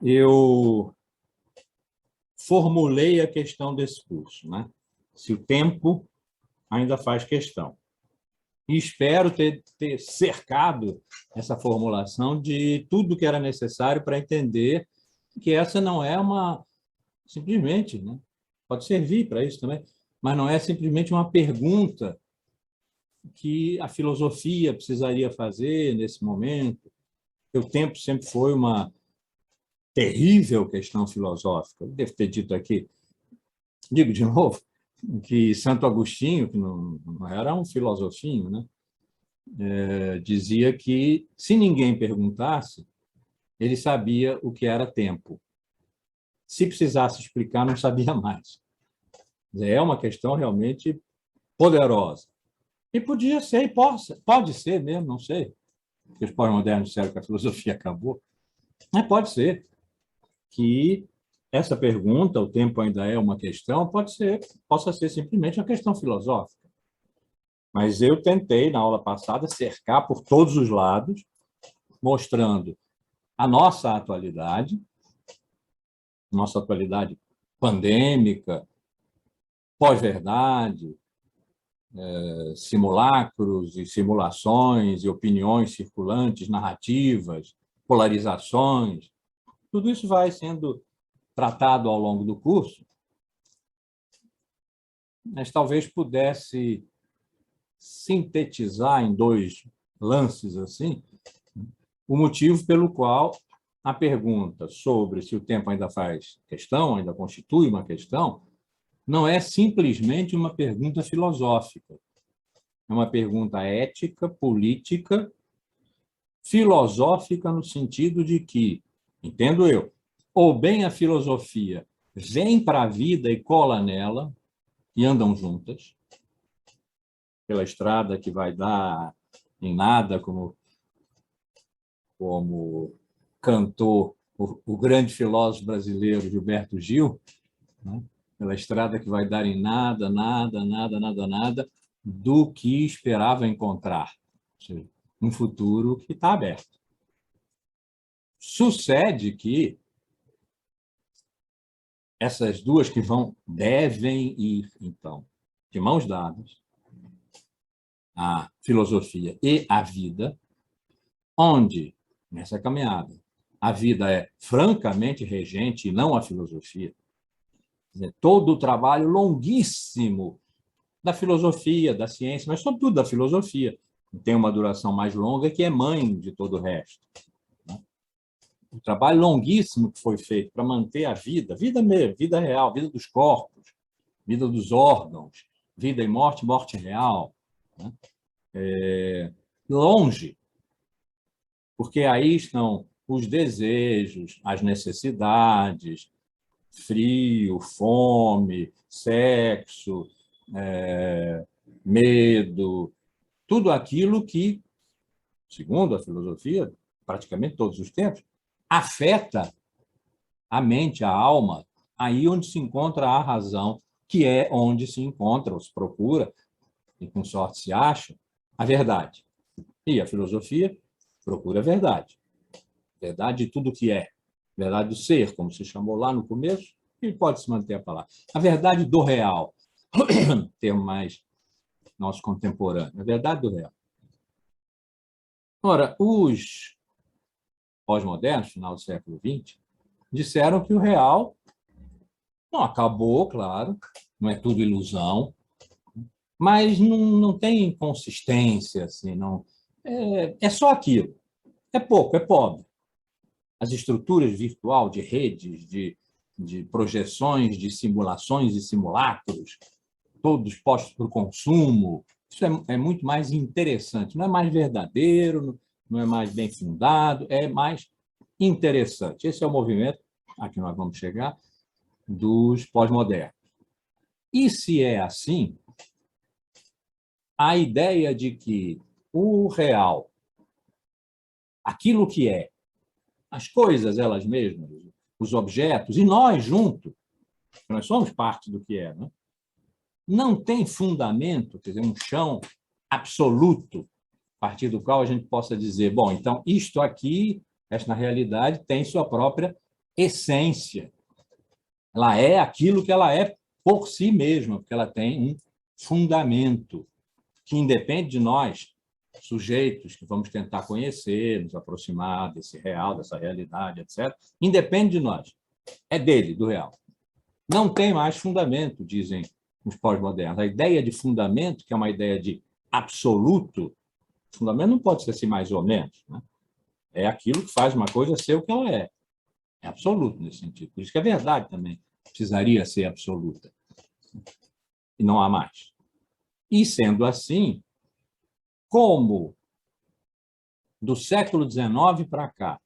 eu formulei a questão desse curso, né? Se o tempo ainda faz questão. E espero ter cercado essa formulação de tudo que era necessário para entender que essa não é simplesmente, né? Pode servir para isso também, mas não é simplesmente uma pergunta que a filosofia precisaria fazer nesse momento. O tempo sempre foi uma terrível questão filosófica. Eu devo ter dito aqui, digo de novo, que Santo Agostinho, que não era um filosofinho, né? Dizia que, se ninguém perguntasse, ele sabia o que era tempo. Se precisasse explicar, não sabia mais. É uma questão realmente poderosa. E podia ser, e pode ser mesmo, não sei, porque os pós-modernos disseram que a filosofia acabou, mas pode ser que essa pergunta, o tempo ainda é uma questão, possa ser simplesmente uma questão filosófica. Mas eu tentei, na aula passada, cercar por todos os lados, mostrando a nossa atualidade pandêmica, pós-verdade, simulacros e simulações e opiniões circulantes, narrativas, polarizações. Tudo isso vai sendo tratado ao longo do curso, mas talvez pudesse sintetizar em 2 lances assim o motivo pelo qual a pergunta sobre se o tempo ainda faz questão, ainda constitui uma questão, não é simplesmente uma pergunta filosófica. É uma pergunta ética, política, filosófica no sentido de que, entendo eu, ou bem a filosofia vem para a vida e cola nela e andam juntas, pela estrada que vai dar em nada, como cantou o grande filósofo brasileiro Gilberto Gil, né? Pela estrada que vai dar em nada, nada, nada, nada, nada, do que esperava encontrar. Ou seja, um futuro que está aberto. Sucede que essas duas que devem ir, então, de mãos dadas, a filosofia e a vida, onde, nessa caminhada, a vida é francamente regente e não a filosofia. Todo o trabalho longuíssimo da filosofia, da ciência, mas sobretudo da filosofia, tem uma duração mais longa, que é mãe de todo o resto. O trabalho longuíssimo que foi feito para manter a vida mesmo, vida real, vida dos corpos, vida dos órgãos, vida e morte real, né? Longe, porque aí estão os desejos, as necessidades, frio, fome, sexo, medo, tudo aquilo que, segundo a filosofia, praticamente todos os tempos, afeta a mente, a alma, aí onde se encontra a razão, que é onde se encontra, ou se procura, e com sorte se acha, a verdade. E a filosofia procura a verdade. Verdade de tudo que é. Verdade do ser, como se chamou lá no começo, e pode se manter a palavra. A verdade do real, termo mais nosso contemporâneo, a verdade do real. Ora, os pós-modernos, final do século XX, disseram que o real não acabou, claro, não é tudo ilusão, mas não tem consistência, assim, não, é só aquilo. É pouco, é pobre. As estruturas virtual de redes, de projeções, de simulações e simulacros, todos postos para o consumo, isso é muito mais interessante, não é mais verdadeiro, não é mais bem fundado, é mais interessante. Esse é o movimento, a que nós vamos chegar, dos pós-modernos. E se é assim, a ideia de que o real, aquilo que é, as coisas elas mesmas, os objetos, e nós juntos, nós somos parte do que é, não tem fundamento, quer dizer, um chão absoluto, a partir do qual a gente possa dizer, bom, então isto aqui, esta realidade, tem sua própria essência. Ela é aquilo que ela é por si mesma, porque ela tem um fundamento que independe de nós, sujeitos que vamos tentar conhecer, nos aproximar desse real, dessa realidade, etc. Independe de nós. É dele, do real. Não tem mais fundamento, dizem os pós-modernos. A ideia de fundamento, que é uma ideia de absoluto, fundamento não pode ser assim mais ou menos, né? É aquilo que faz uma coisa ser o que ela é. É absoluto nesse sentido. Por isso que a verdade também precisaria ser absoluta. E não há mais. E, sendo assim, como do século XIX para cá,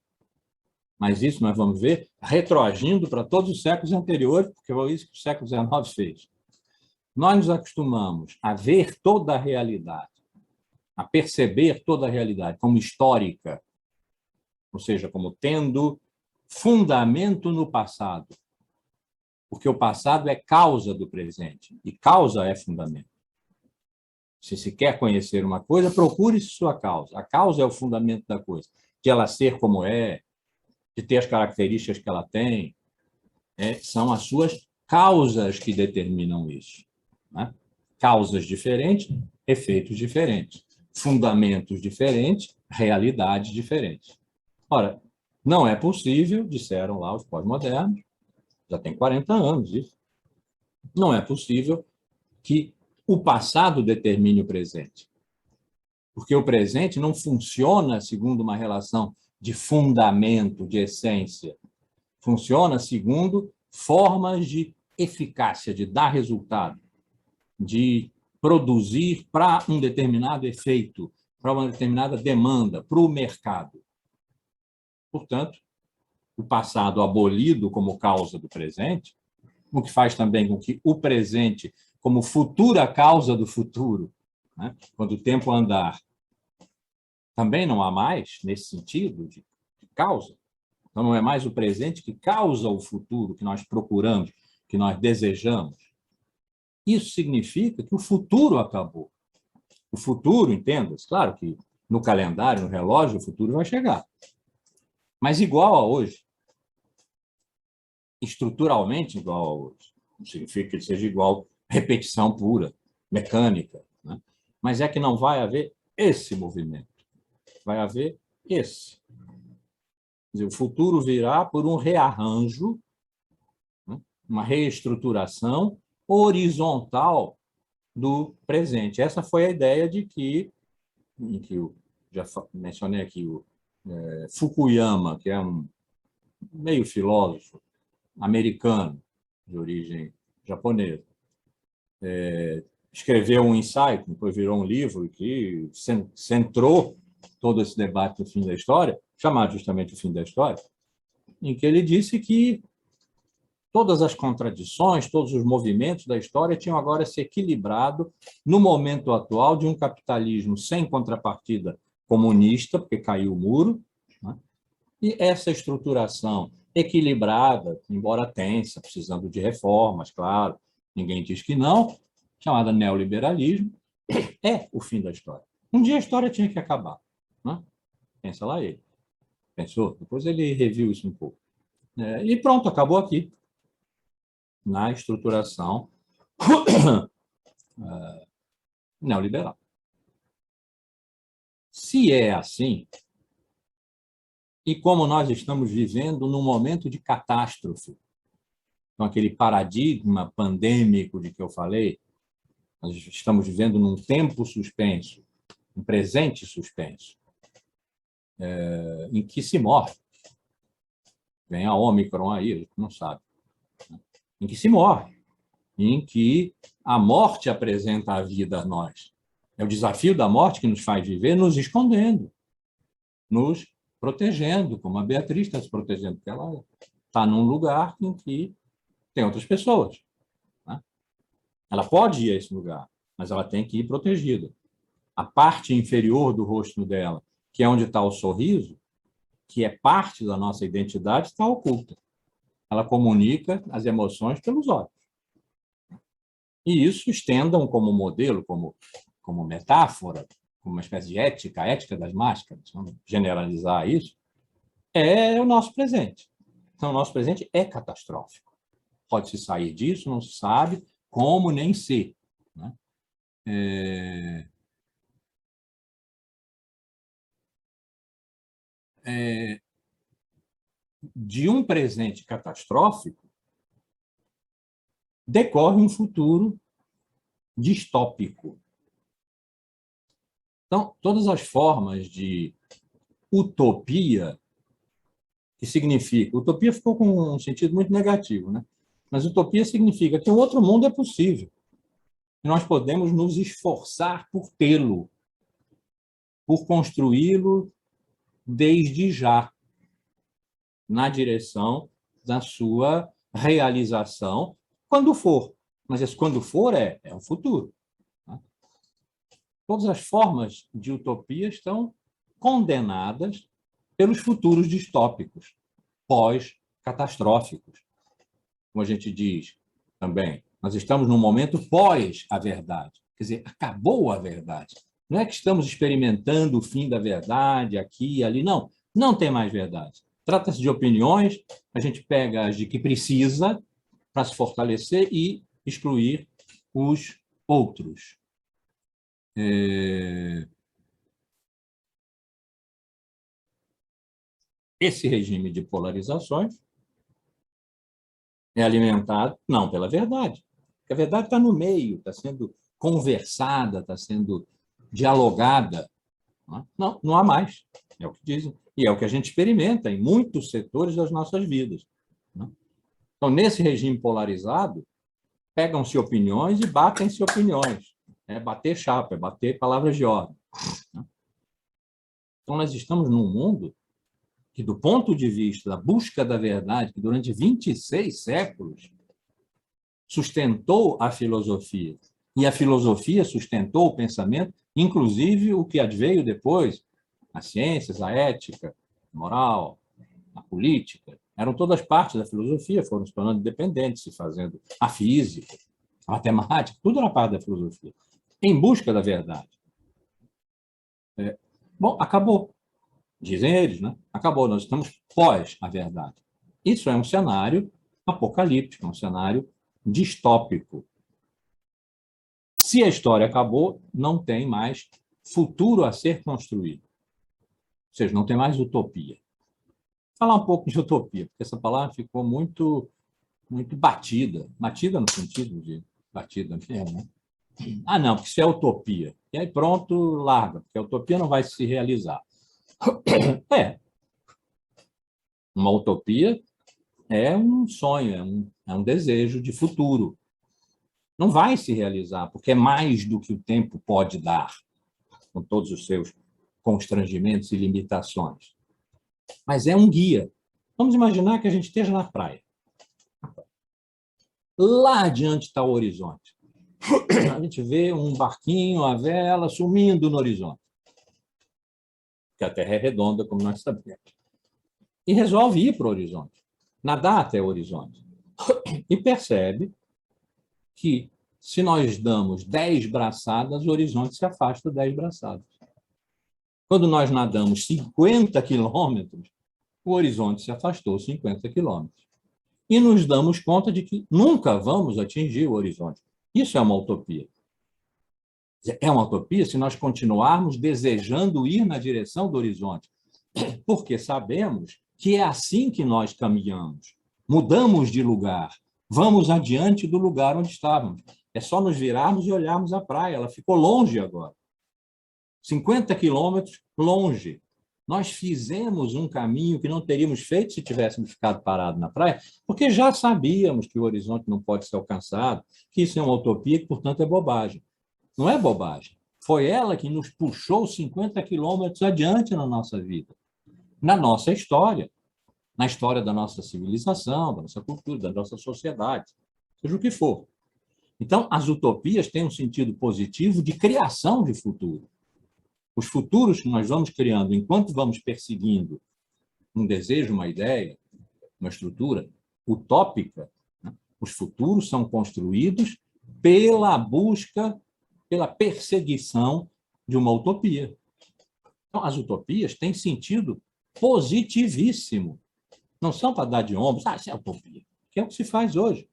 mas isso nós vamos ver retroagindo para todos os séculos anteriores, porque foi isso que o século XIX fez. Nós nos acostumamos a ver toda a realidade, a perceber toda a realidade como histórica, ou seja, como tendo fundamento no passado, porque o passado é causa do presente, e causa é fundamento. Se quer conhecer uma coisa, procure sua causa. A causa é o fundamento da coisa, de ela ser como é, de ter as características que ela tem, são as suas causas que determinam isso, né? Causas diferentes, efeitos diferentes, fundamentos diferentes, realidades diferentes. Ora, não é possível, disseram lá os pós-modernos, já tem 40 anos isso, não é possível que o passado determine o presente, porque o presente não funciona segundo uma relação de fundamento, de essência, funciona segundo formas de eficácia, de dar resultado, de produzir para um determinado efeito, para uma determinada demanda, para o mercado. Portanto, o passado abolido como causa do presente, o que faz também com que o presente, como futura causa do futuro, né? Quando o tempo andar, também não há mais, nesse sentido, de causa. Então, não é mais o presente que causa o futuro que nós procuramos, que nós desejamos. Isso significa que o futuro acabou. O futuro, entenda-se, claro que no calendário, no relógio, o futuro vai chegar. Mas igual a hoje. Estruturalmente igual a hoje. Não significa que ele seja igual, repetição pura, mecânica, né? Mas é que não vai haver esse movimento. Vai haver esse. Quer dizer, o futuro virá por um rearranjo, né? Uma reestruturação horizontal do presente. Essa foi a ideia de que, em que eu já mencionei aqui, o Fukuyama, que é um meio filósofo americano, de origem japonesa, escreveu um ensaio, que depois virou um livro, que centrou todo esse debate do fim da história, chamado justamente o fim da história, em que ele disse que todas as contradições, todos os movimentos da história tinham agora se equilibrado no momento atual de um capitalismo sem contrapartida comunista, porque caiu o muro, né? E essa estruturação equilibrada, embora tensa, precisando de reformas, claro, ninguém diz que não, chamada neoliberalismo, é o fim da história. Um dia a história tinha que acabar, né? Pensa lá ele. Pensou? Depois ele reviu isso um pouco. E pronto, acabou aqui, na estruturação neoliberal. Se é assim, e como nós estamos vivendo num momento de catástrofe, com aquele paradigma pandêmico de que eu falei, nós estamos vivendo num tempo suspenso, um presente suspenso, em que se morre. Vem a Ômicron aí, não sabe. Em que se morre, em que a morte apresenta a vida a nós. É o desafio da morte que nos faz viver nos escondendo, nos protegendo, como a Beatriz está se protegendo, porque ela está num lugar em que tem outras pessoas, né? Ela pode ir a esse lugar, mas ela tem que ir protegida. A parte inferior do rosto dela, que é onde está o sorriso, que é parte da nossa identidade, está oculta. Ela comunica as emoções pelos olhos. E isso estendam como modelo, como metáfora, como uma espécie de ética das máscaras, vamos generalizar isso, é o nosso presente. Então, o nosso presente é catastrófico. Pode-se sair disso, não se sabe como nem se. Né? De um presente catastrófico, decorre um futuro distópico. Então, todas as formas de utopia, que significa... Utopia ficou com um sentido muito negativo, né? Mas utopia significa que um outro mundo é possível. E nós podemos nos esforçar por tê-lo, por construí-lo desde já, na direção da sua realização, quando for. Mas esse quando for é o futuro. Né? Todas as formas de utopia estão condenadas pelos futuros distópicos, pós-catastróficos. Como a gente diz também, nós estamos num momento pós a verdade. Quer dizer, acabou a verdade. Não é que estamos experimentando o fim da verdade aqui e ali, não. Não tem mais verdade. Trata-se de opiniões, a gente pega as de que precisa para se fortalecer e excluir os outros. Esse regime de polarizações é alimentado, não pela verdade, porque a verdade está no meio, está sendo conversada, está sendo dialogada. Não, não há mais, é o que dizem. E é o que a gente experimenta em muitos setores das nossas vidas. Então, nesse regime polarizado, pegam-se opiniões e batem-se opiniões. É bater chapa, é bater palavras de ordem. Então, nós estamos num mundo que, do ponto de vista da busca da verdade, que durante 26 séculos sustentou a filosofia, e a filosofia sustentou o pensamento, inclusive o que adveio depois, as ciências, a ética, a moral, a política, eram todas partes da filosofia, foram se tornando independentes, se fazendo a física, a matemática, tudo era parte da filosofia, em busca da verdade. Bom, acabou. Dizem eles, né? Acabou, nós estamos pós a verdade. Isso é um cenário apocalíptico, um cenário distópico. Se a história acabou, não tem mais futuro a ser construído. Ou seja, não tem mais utopia. Vou falar um pouco de utopia, porque essa palavra ficou muito batida. Batida no sentido de batida mesmo, né? Ah, não, porque isso é utopia. E aí pronto, larga, porque a utopia não vai se realizar. Uma utopia é um sonho, é um desejo de futuro. Não vai se realizar, porque é mais do que o tempo pode dar, com todos os seus constrangimentos e limitações. Mas é um guia. Vamos imaginar que a gente esteja na praia. Lá adiante está o horizonte. A gente vê um barquinho, a vela, sumindo no horizonte. Porque a Terra é redonda, como nós sabemos. E resolve ir para o horizonte, nadar até o horizonte. E percebe que, se nós damos 10 braçadas, o horizonte se afasta 10 braçadas. Quando nós nadamos 50 quilômetros, o horizonte se afastou 50 quilômetros. E nos damos conta de que nunca vamos atingir o horizonte. Isso é uma utopia. É uma utopia se nós continuarmos desejando ir na direção do horizonte, porque sabemos que é assim que nós caminhamos. Mudamos de lugar, vamos adiante do lugar onde estávamos. É só nos virarmos e olharmos a praia, ela ficou longe agora. 50 quilômetros longe. Nós fizemos um caminho que não teríamos feito se tivéssemos ficado parados na praia, porque já sabíamos que o horizonte não pode ser alcançado, que isso é uma utopia, que, portanto, é bobagem. Não é bobagem. Foi ela que nos puxou 50 quilômetros adiante na nossa vida, na nossa história, na história da nossa civilização, da nossa cultura, da nossa sociedade, seja o que for. Então, as utopias têm um sentido positivo de criação de futuro. Os futuros que nós vamos criando enquanto vamos perseguindo um desejo, uma ideia, uma estrutura utópica, né? Os futuros são construídos pela busca, pela perseguição de uma utopia. Então, as utopias têm sentido positivíssimo Não são para dar de ombros, isso é utopia, que é o que se faz hoje.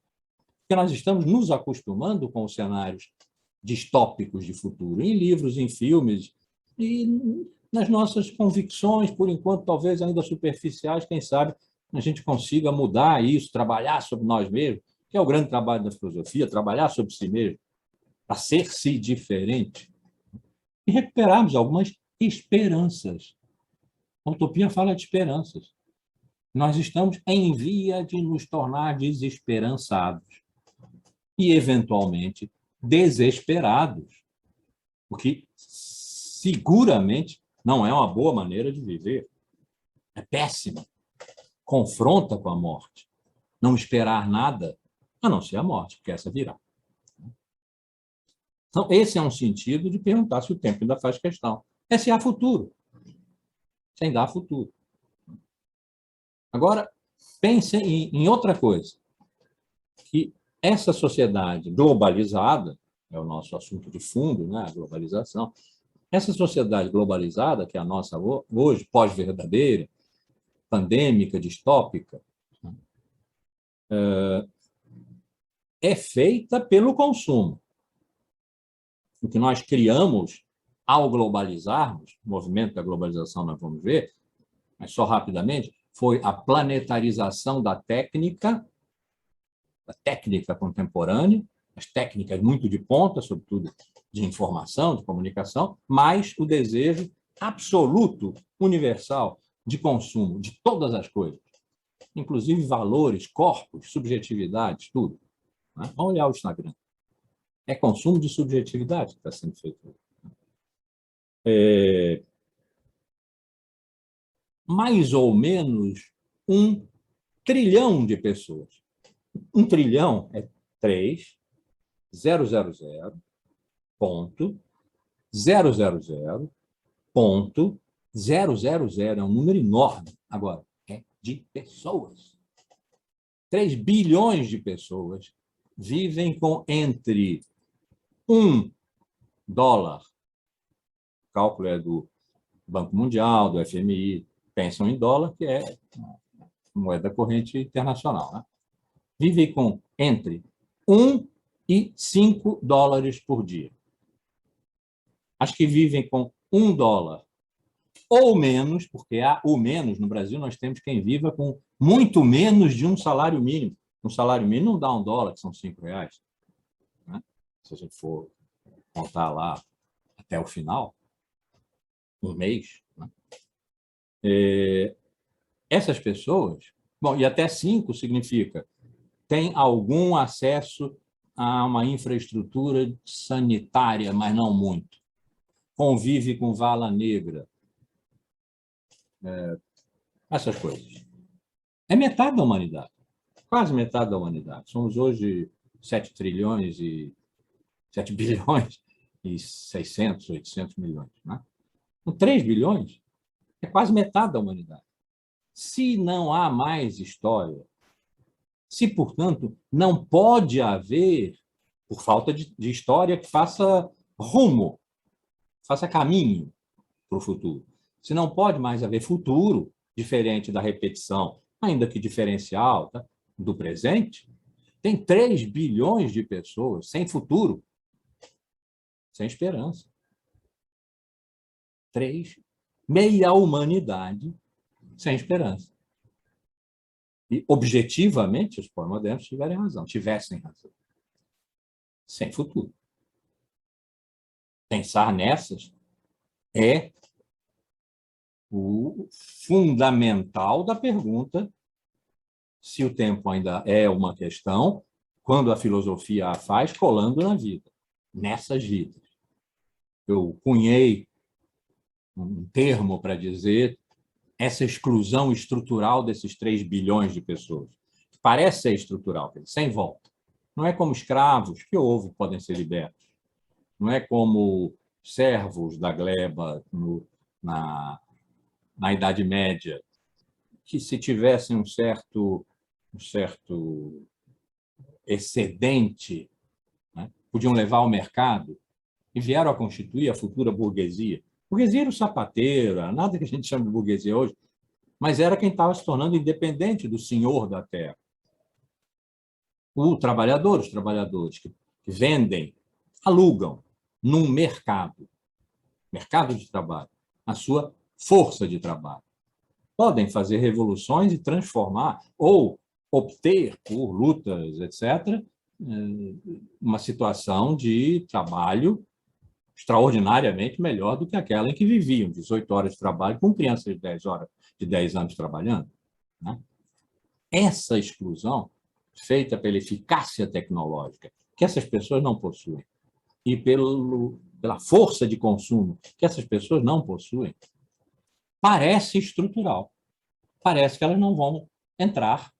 Porque nós estamos nos acostumando com os cenários distópicos de futuro, em livros, em filmes, e nas nossas convicções, por enquanto, talvez ainda superficiais, quem sabe a gente consiga mudar isso, trabalhar sobre nós mesmos, que é o grande trabalho da filosofia, trabalhar sobre si mesmo, para ser-se diferente, e recuperarmos algumas esperanças. A utopia fala de esperanças. Nós estamos em via de nos tornar desesperançados e, eventualmente, desesperados, o que seguramente não é uma boa maneira de viver. É péssima. Confronta com a morte. Não esperar nada, a não ser a morte, porque essa virá. Então, esse é um sentido de perguntar se o tempo ainda faz questão. É se há futuro. Se ainda há futuro. Agora, pense em outra coisa, que essa sociedade globalizada, é o nosso assunto de fundo, né, a globalização, essa sociedade globalizada, que é a nossa hoje, pós-verdadeira, pandêmica, distópica, é feita pelo consumo. O que nós criamos ao globalizarmos, o movimento da globalização nós vamos ver, mas só rapidamente, foi a planetarização da técnica contemporânea, as técnicas muito de ponta, sobretudo de informação, de comunicação, mas o desejo absoluto, universal, de consumo de todas as coisas, inclusive valores, corpos, subjetividades, tudo. Vamos olhar o Instagram. É consumo de subjetividade que está sendo feito. Mais ou menos 1 trilhão de pessoas. 1 trilhão é 3.000.000.000. É um número enorme. Agora, é de pessoas. 3 bilhões de pessoas vivem com entre $1, o cálculo é do Banco Mundial, do FMI, pensam em dólar, que é moeda corrente internacional, né? Vivem com entre $1 e $5 por dia. As que vivem com $1 ou menos, porque há o menos, no Brasil nós temos quem viva com muito menos de um salário mínimo. Um salário mínimo não dá $1, que são R$5, né? Se a gente for contar lá até o final, um mês, né? Essas pessoas, bom, e até 5 significa tem algum acesso a uma infraestrutura sanitária, mas não muito. Convive com vala negra, essas coisas. É metade da humanidade, quase metade da humanidade. Somos hoje 7 trilhões e 7 bilhões e 600, 800 milhões. Né? Com 3 bilhões, é quase metade da humanidade. Se não há mais história, se, portanto, não pode haver, por falta de história, que faça rumo, faça caminho para o futuro. Se não pode mais haver futuro, diferente da repetição, ainda que diferencial, tá, do presente, tem 3 bilhões de pessoas sem futuro, sem esperança. 3, meia humanidade sem esperança. E, objetivamente, os pós-modernos tivessem razão. Sem futuro. Pensar nessas é o fundamental da pergunta se o tempo ainda é uma questão, quando a filosofia a faz, colando na vida, nessas vidas. Eu cunhei um termo para dizer essa exclusão estrutural desses 3 bilhões de pessoas. Parece ser estrutural, sem volta. Não é como escravos, que houve, podem ser libertos. Não é como servos da gleba na Idade Média, que se tivessem um certo excedente, né, podiam levar ao mercado e vieram a constituir a futura burguesia. Burguesia era o sapateiro, nada que a gente chama de burguesia hoje, mas era quem estava se tornando independente do senhor da terra. Os trabalhadores que vendem, alugam num mercado de trabalho, a sua força de trabalho. Podem fazer revoluções e transformar, ou obter, por lutas, etc., uma situação de trabalho extraordinariamente melhor do que aquela em que viviam, 18 horas de trabalho, com crianças de 10 anos trabalhando. Né? Essa exclusão, feita pela eficácia tecnológica, que essas pessoas não possuem, e pela força de consumo, que essas pessoas não possuem, parece estrutural. Parece que elas não vão entrar,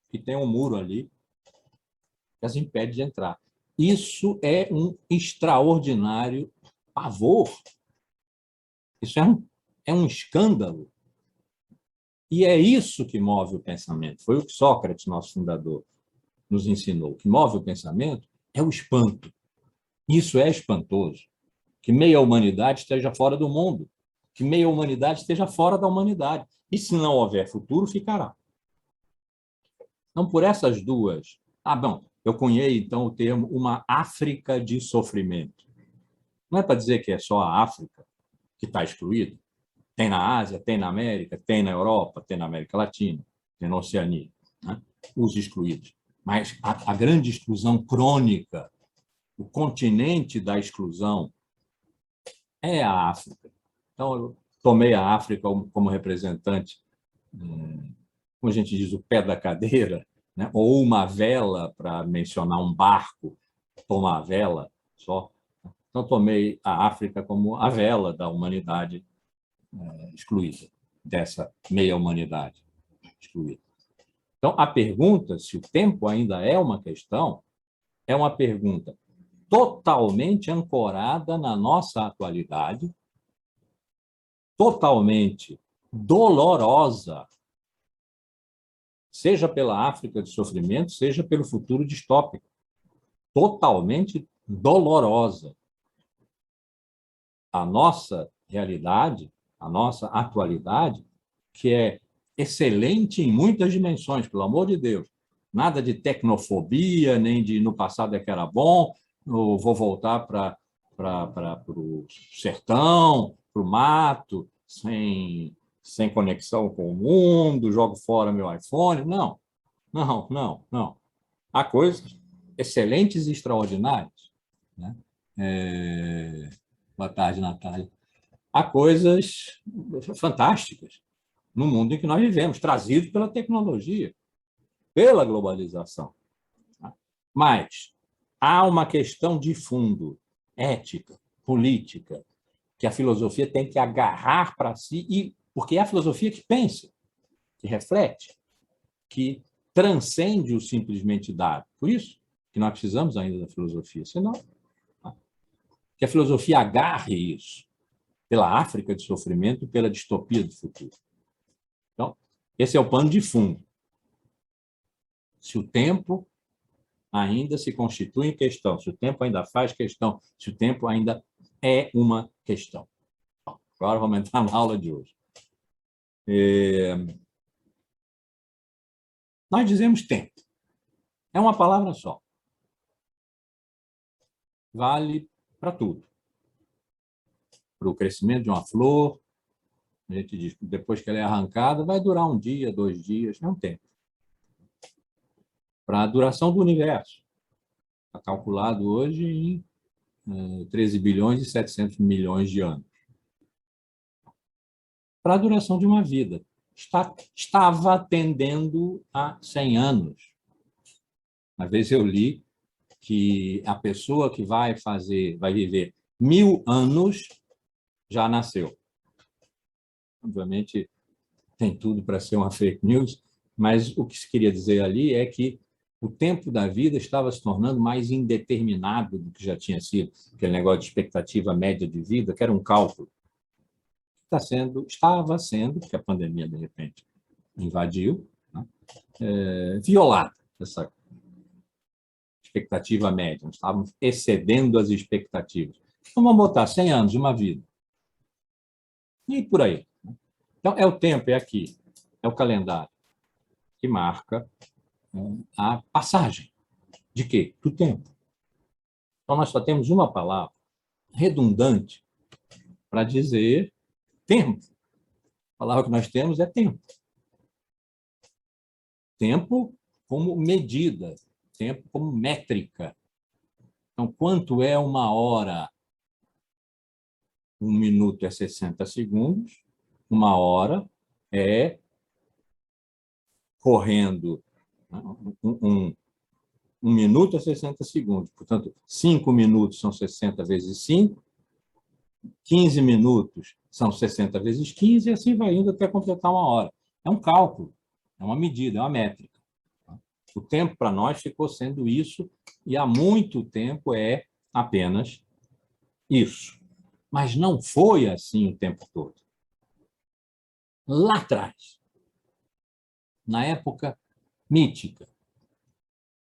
que tem um muro ali que as impede de entrar. Isso é um extraordinário pavor. Isso é um escândalo. E é isso que move o pensamento. Foi o que Sócrates, nosso fundador, nos ensinou. O que move o pensamento é o espanto. Isso é espantoso. Que meia humanidade esteja fora do mundo. Que meia humanidade esteja fora da humanidade. E se não houver futuro, ficará. Então, por essas duas... bom, eu cunhei, então, o termo uma África de sofrimento. Não é para dizer que é só a África que está excluída. Tem na Ásia, tem na América, tem na Europa, tem na América Latina, tem na Oceania, né? Os excluídos. Mas a grande exclusão crônica, o continente da exclusão, é a África. Então, eu tomei a África como representante, como a gente diz, o pé da cadeira, né? Ou uma vela, para mencionar um barco, tomar a vela só. Então, tomei a África como a vela da humanidade excluída, dessa meia humanidade excluída. Então, a pergunta, se o tempo ainda é uma questão, é uma pergunta totalmente ancorada na nossa atualidade, totalmente dolorosa, seja pela África de sofrimento, seja pelo futuro distópico. Totalmente dolorosa. A nossa realidade, a nossa atualidade, que é excelente em muitas dimensões, pelo amor de Deus. Nada de tecnofobia, nem de no passado é que era bom, ou vou voltar para o sertão, para o mato, sem conexão com o mundo, jogo fora meu iPhone. Não, não, não, não. Há coisas excelentes e extraordinárias. Né? Boa tarde, Natália. Há coisas fantásticas no mundo em que nós vivemos, trazido pela tecnologia, pela globalização. Mas há uma questão de fundo, ética, política, que a filosofia tem que agarrar para si, porque é a filosofia que pensa, que reflete, que transcende o simplesmente dado. Por isso que nós precisamos ainda da filosofia, senão que a filosofia agarre isso, pela África de sofrimento e pela distopia do futuro. Então, esse é o pano de fundo. Se o tempo ainda se constitui em questão, se o tempo ainda faz questão, se o tempo ainda é uma questão. Bom, agora vamos entrar na aula de hoje. Nós dizemos tempo. É uma palavra só. Vale para tudo. Para o crescimento de uma flor, a gente diz que depois que ela é arrancada, vai durar um dia, 2 dias, não tem. Para a duração do universo. Está calculado hoje em 13 bilhões e 700 milhões de anos. Para a duração de uma vida. Estava tendendo a 100 anos. Uma vez eu li que a pessoa que vai viver 1000 anos já nasceu. Obviamente, tem tudo para ser uma fake news, mas o que se queria dizer ali é que o tempo da vida estava se tornando mais indeterminado do que já tinha sido. Aquele negócio de expectativa média de vida, que era um cálculo. Estava sendo, porque a pandemia, de repente, invadiu, né? Violada essa expectativa média. Nós estávamos excedendo as expectativas. Então, vamos botar 100 anos de uma vida. E por aí. Então, é o tempo, é aqui. é o calendário, que marca a passagem de quê? Do tempo. Então, nós só temos uma palavra redundante para dizer tempo. A palavra que nós temos é tempo. Tempo como medida, tempo como métrica. Então, quanto é uma hora? 1 minuto é 60 segundos, uma hora é correndo, né? um minuto é 60 segundos. Portanto, 5 minutos são 60 vezes 5, 15 minutos são 60 vezes 15, e assim vai indo até completar uma hora. É um cálculo, é uma medida, é uma métrica. O tempo para nós ficou sendo isso, e há muito tempo é apenas isso. Mas não foi assim o tempo todo. Lá atrás, na época mítica,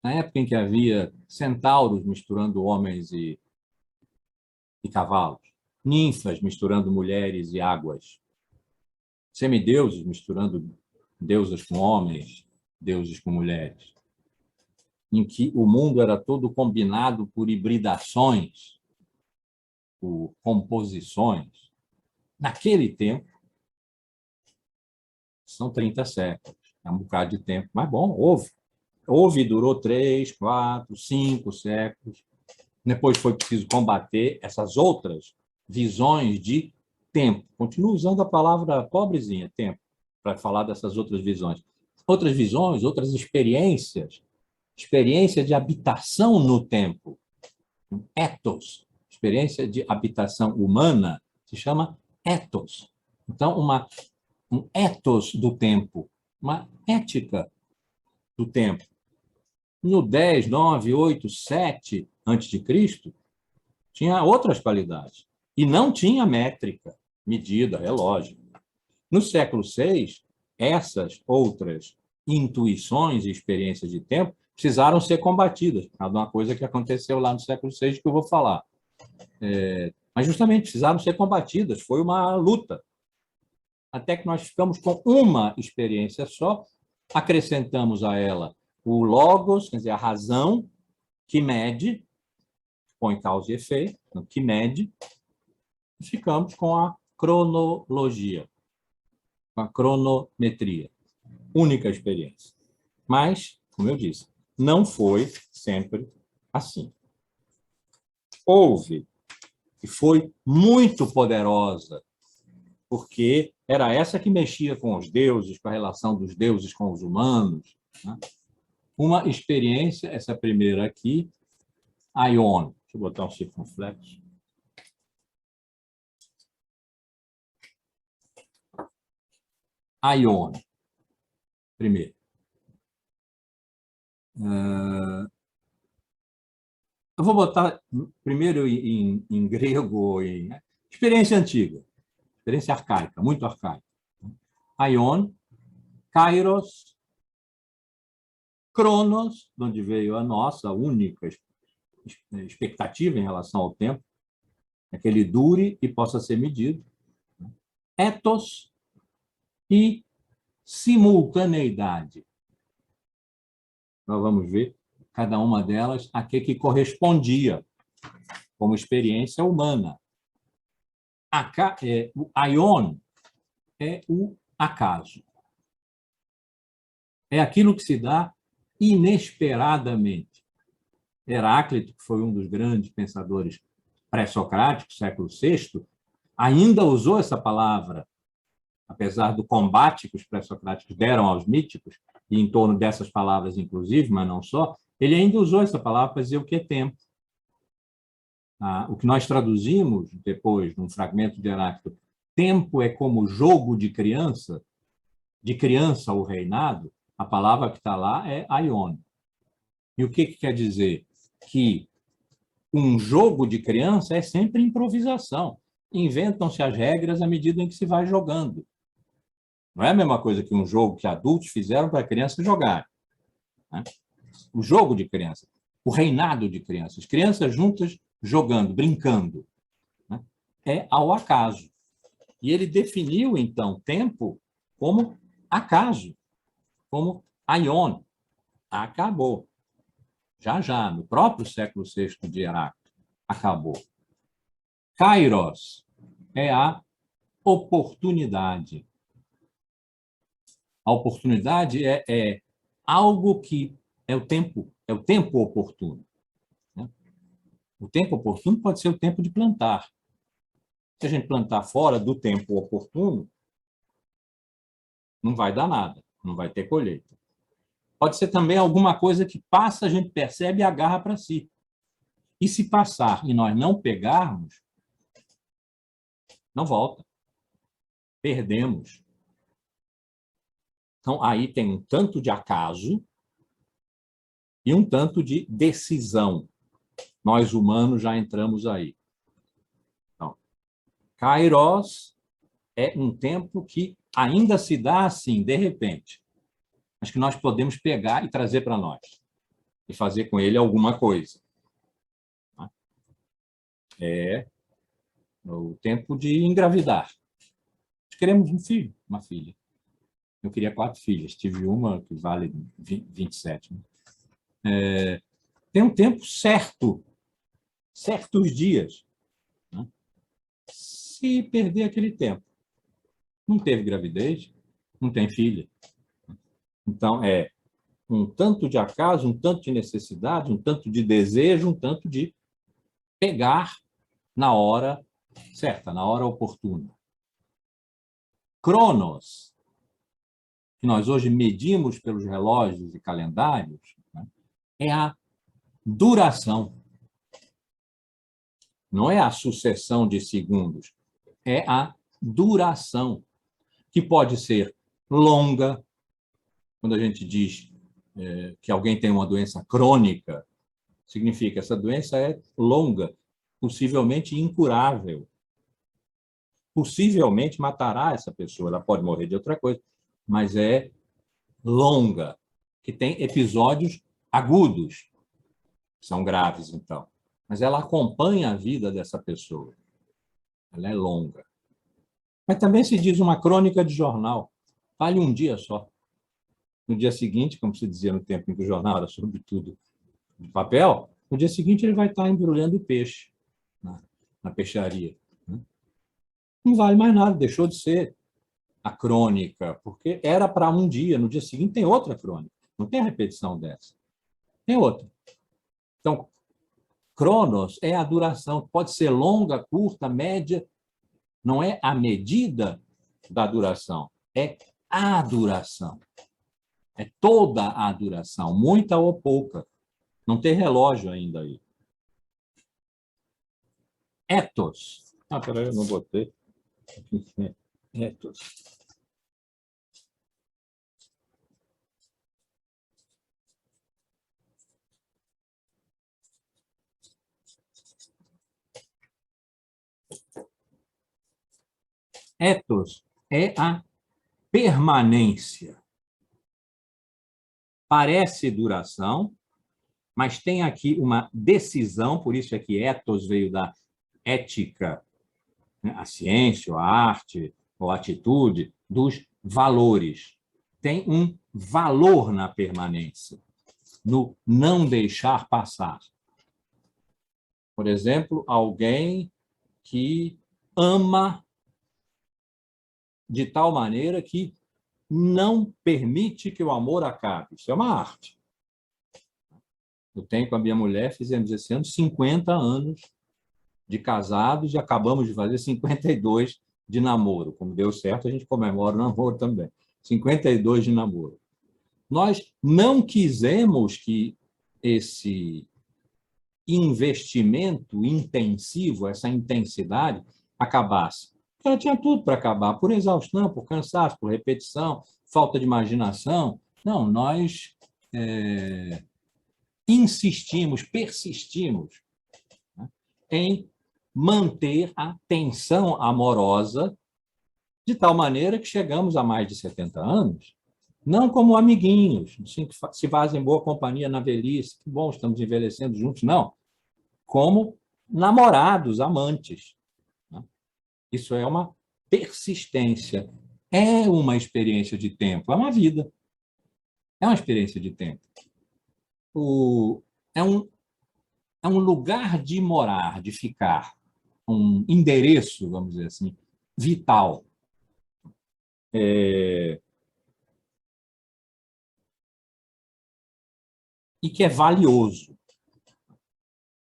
na época em que havia centauros misturando homens e cavalos, ninfas misturando mulheres e águas, semideuses misturando deusas com homens, deuses com mulheres, em que o mundo era todo combinado por hibridações, por composições. Naquele tempo, são 30 séculos, é um bocado de tempo, mas bom, houve e durou 3, 4, 5 séculos. Depois foi preciso combater essas outras visões de tempo. Continuo usando a palavra pobrezinha, tempo, para falar dessas outras visões. Outras visões, outras experiências, experiência de habitação no tempo, ethos, experiência de habitação humana, se chama ethos. Então, um ethos do tempo, uma ética do tempo. No 10, 9, 8, 7 a.C., tinha outras qualidades. E não tinha métrica, medida, relógio. No século VI, essas outras intuições e experiências de tempo precisaram ser combatidas. É uma coisa que aconteceu lá no século VI que eu vou falar. Mas justamente precisaram ser combatidas. Foi uma luta. Até que nós ficamos com uma experiência só, acrescentamos a ela o logos, quer dizer, a razão, que mede, põe causa e efeito, que mede, e ficamos com a cronologia, com a cronometria. Única experiência. Mas, como eu disse, não foi sempre assim. Houve, e foi muito poderosa, porque era essa que mexia com os deuses, com a relação dos deuses com os humanos, né? Uma experiência, essa primeira aqui, Aion. Deixa eu botar um circunflexo. Aion, primeiro. Eu vou botar primeiro em grego, experiência antiga, experiência arcaica, muito arcaica. Aion, Kairos, Cronos, de onde veio a nossa única expectativa em relação ao tempo, é que ele dure e possa ser medido. Ethos e simultaneidade. Nós vamos ver cada uma delas a que correspondia como experiência humana. O aion é o acaso. É aquilo que se dá inesperadamente. Heráclito, que foi um dos grandes pensadores pré-socráticos, século VI, ainda usou essa palavra, apesar do combate que os pré-socráticos deram aos míticos, e em torno dessas palavras, inclusive, mas não só, ele ainda usou essa palavra para dizer o que é tempo. O que nós traduzimos depois, num fragmento de Heráclito, tempo é como jogo de criança ao reinado, a palavra que está lá é aion. E o que quer dizer? Que um jogo de criança é sempre improvisação. Inventam-se as regras à medida em que se vai jogando. Não é a mesma coisa que um jogo que adultos fizeram para a criança jogar. Né? O jogo de criança, o reinado de crianças, crianças juntas jogando, brincando, né? É ao acaso. E ele definiu, então, tempo como acaso, como aion, acabou. Já, no próprio século VI de Heráclito, acabou. Kairos é a oportunidade. A oportunidade é algo que é o tempo oportuno. Né? O tempo oportuno pode ser o tempo de plantar. Se a gente plantar fora do tempo oportuno, não vai dar nada, não vai ter colheita. Pode ser também alguma coisa que passa, a gente percebe e agarra para si. E se passar e nós não pegarmos, não volta. Perdemos. Então, aí tem um tanto de acaso e um tanto de decisão. Nós, humanos, já entramos aí. Então, Kairos é um tempo que ainda se dá assim, de repente, mas que nós podemos pegar e trazer para nós e fazer com ele alguma coisa. É o tempo de engravidar. Nós queremos um filho, uma filha. Eu queria 4 filhas, tive uma que vale 27. Tem um tempo certo, certos dias. Né? Se perder aquele tempo, não teve gravidez, não tem filha. Então, é um tanto de acaso, um tanto de necessidade, um tanto de desejo, um tanto de pegar na hora certa, na hora oportuna. Cronos, que nós hoje medimos pelos relógios e calendários, né, é a duração. Não é a sucessão de segundos, é a duração, que pode ser longa, quando a gente diz que alguém tem uma doença crônica, significa que essa doença é longa, possivelmente incurável. Possivelmente matará essa pessoa, ela pode morrer de outra coisa, mas é longa, que tem episódios agudos, são graves, então. Mas ela acompanha a vida dessa pessoa. Ela é longa. Mas também se diz uma crônica de jornal. Vale um dia só. No dia seguinte, como se dizia no tempo em que o jornal era sobretudo de papel, no dia seguinte ele vai estar embrulhando peixe na peixaria. Não vale mais nada, deixou de ser a crônica, porque era para um dia, no dia seguinte tem outra crônica. Não tem a repetição dessa. Tem outra. Então, Cronos é a duração, pode ser longa, curta, média, não é a medida da duração, é a duração. É toda a duração, muita ou pouca. Não tem relógio ainda aí. Ethos. Ah, peraí, eu não botei. Ethos. Ethos é a permanência. Parece duração, mas tem aqui uma decisão, por isso é que ethos veio da ética, né? A ciência, a arte, ou a atitude dos valores. Tem um valor na permanência, no não deixar passar. Por exemplo, alguém que ama de tal maneira que não permite que o amor acabe. Isso é uma arte. Eu tenho com a minha mulher, fizemos esse ano 50 anos de casados e acabamos de fazer 52 de namoro. Como deu certo, a gente comemora o namoro também. 52 de namoro. Nós não quisemos que esse investimento intensivo, essa intensidade, acabasse. Ela tinha tudo para acabar, por exaustão, por cansaço, por repetição, falta de imaginação. Não, nós insistimos, persistimos, né, em manter a tensão amorosa de tal maneira que chegamos a mais de 70 anos, não como amiguinhos, assim, que se fazem boa companhia na velhice, que bom, estamos envelhecendo juntos, não, como namorados, amantes. Né? Isso é uma persistência. é uma experiência de tempo, é uma vida, é uma experiência de tempo. O, é, um, é um lugar de morar, de ficar, um endereço, vamos dizer assim, vital. E que é valioso.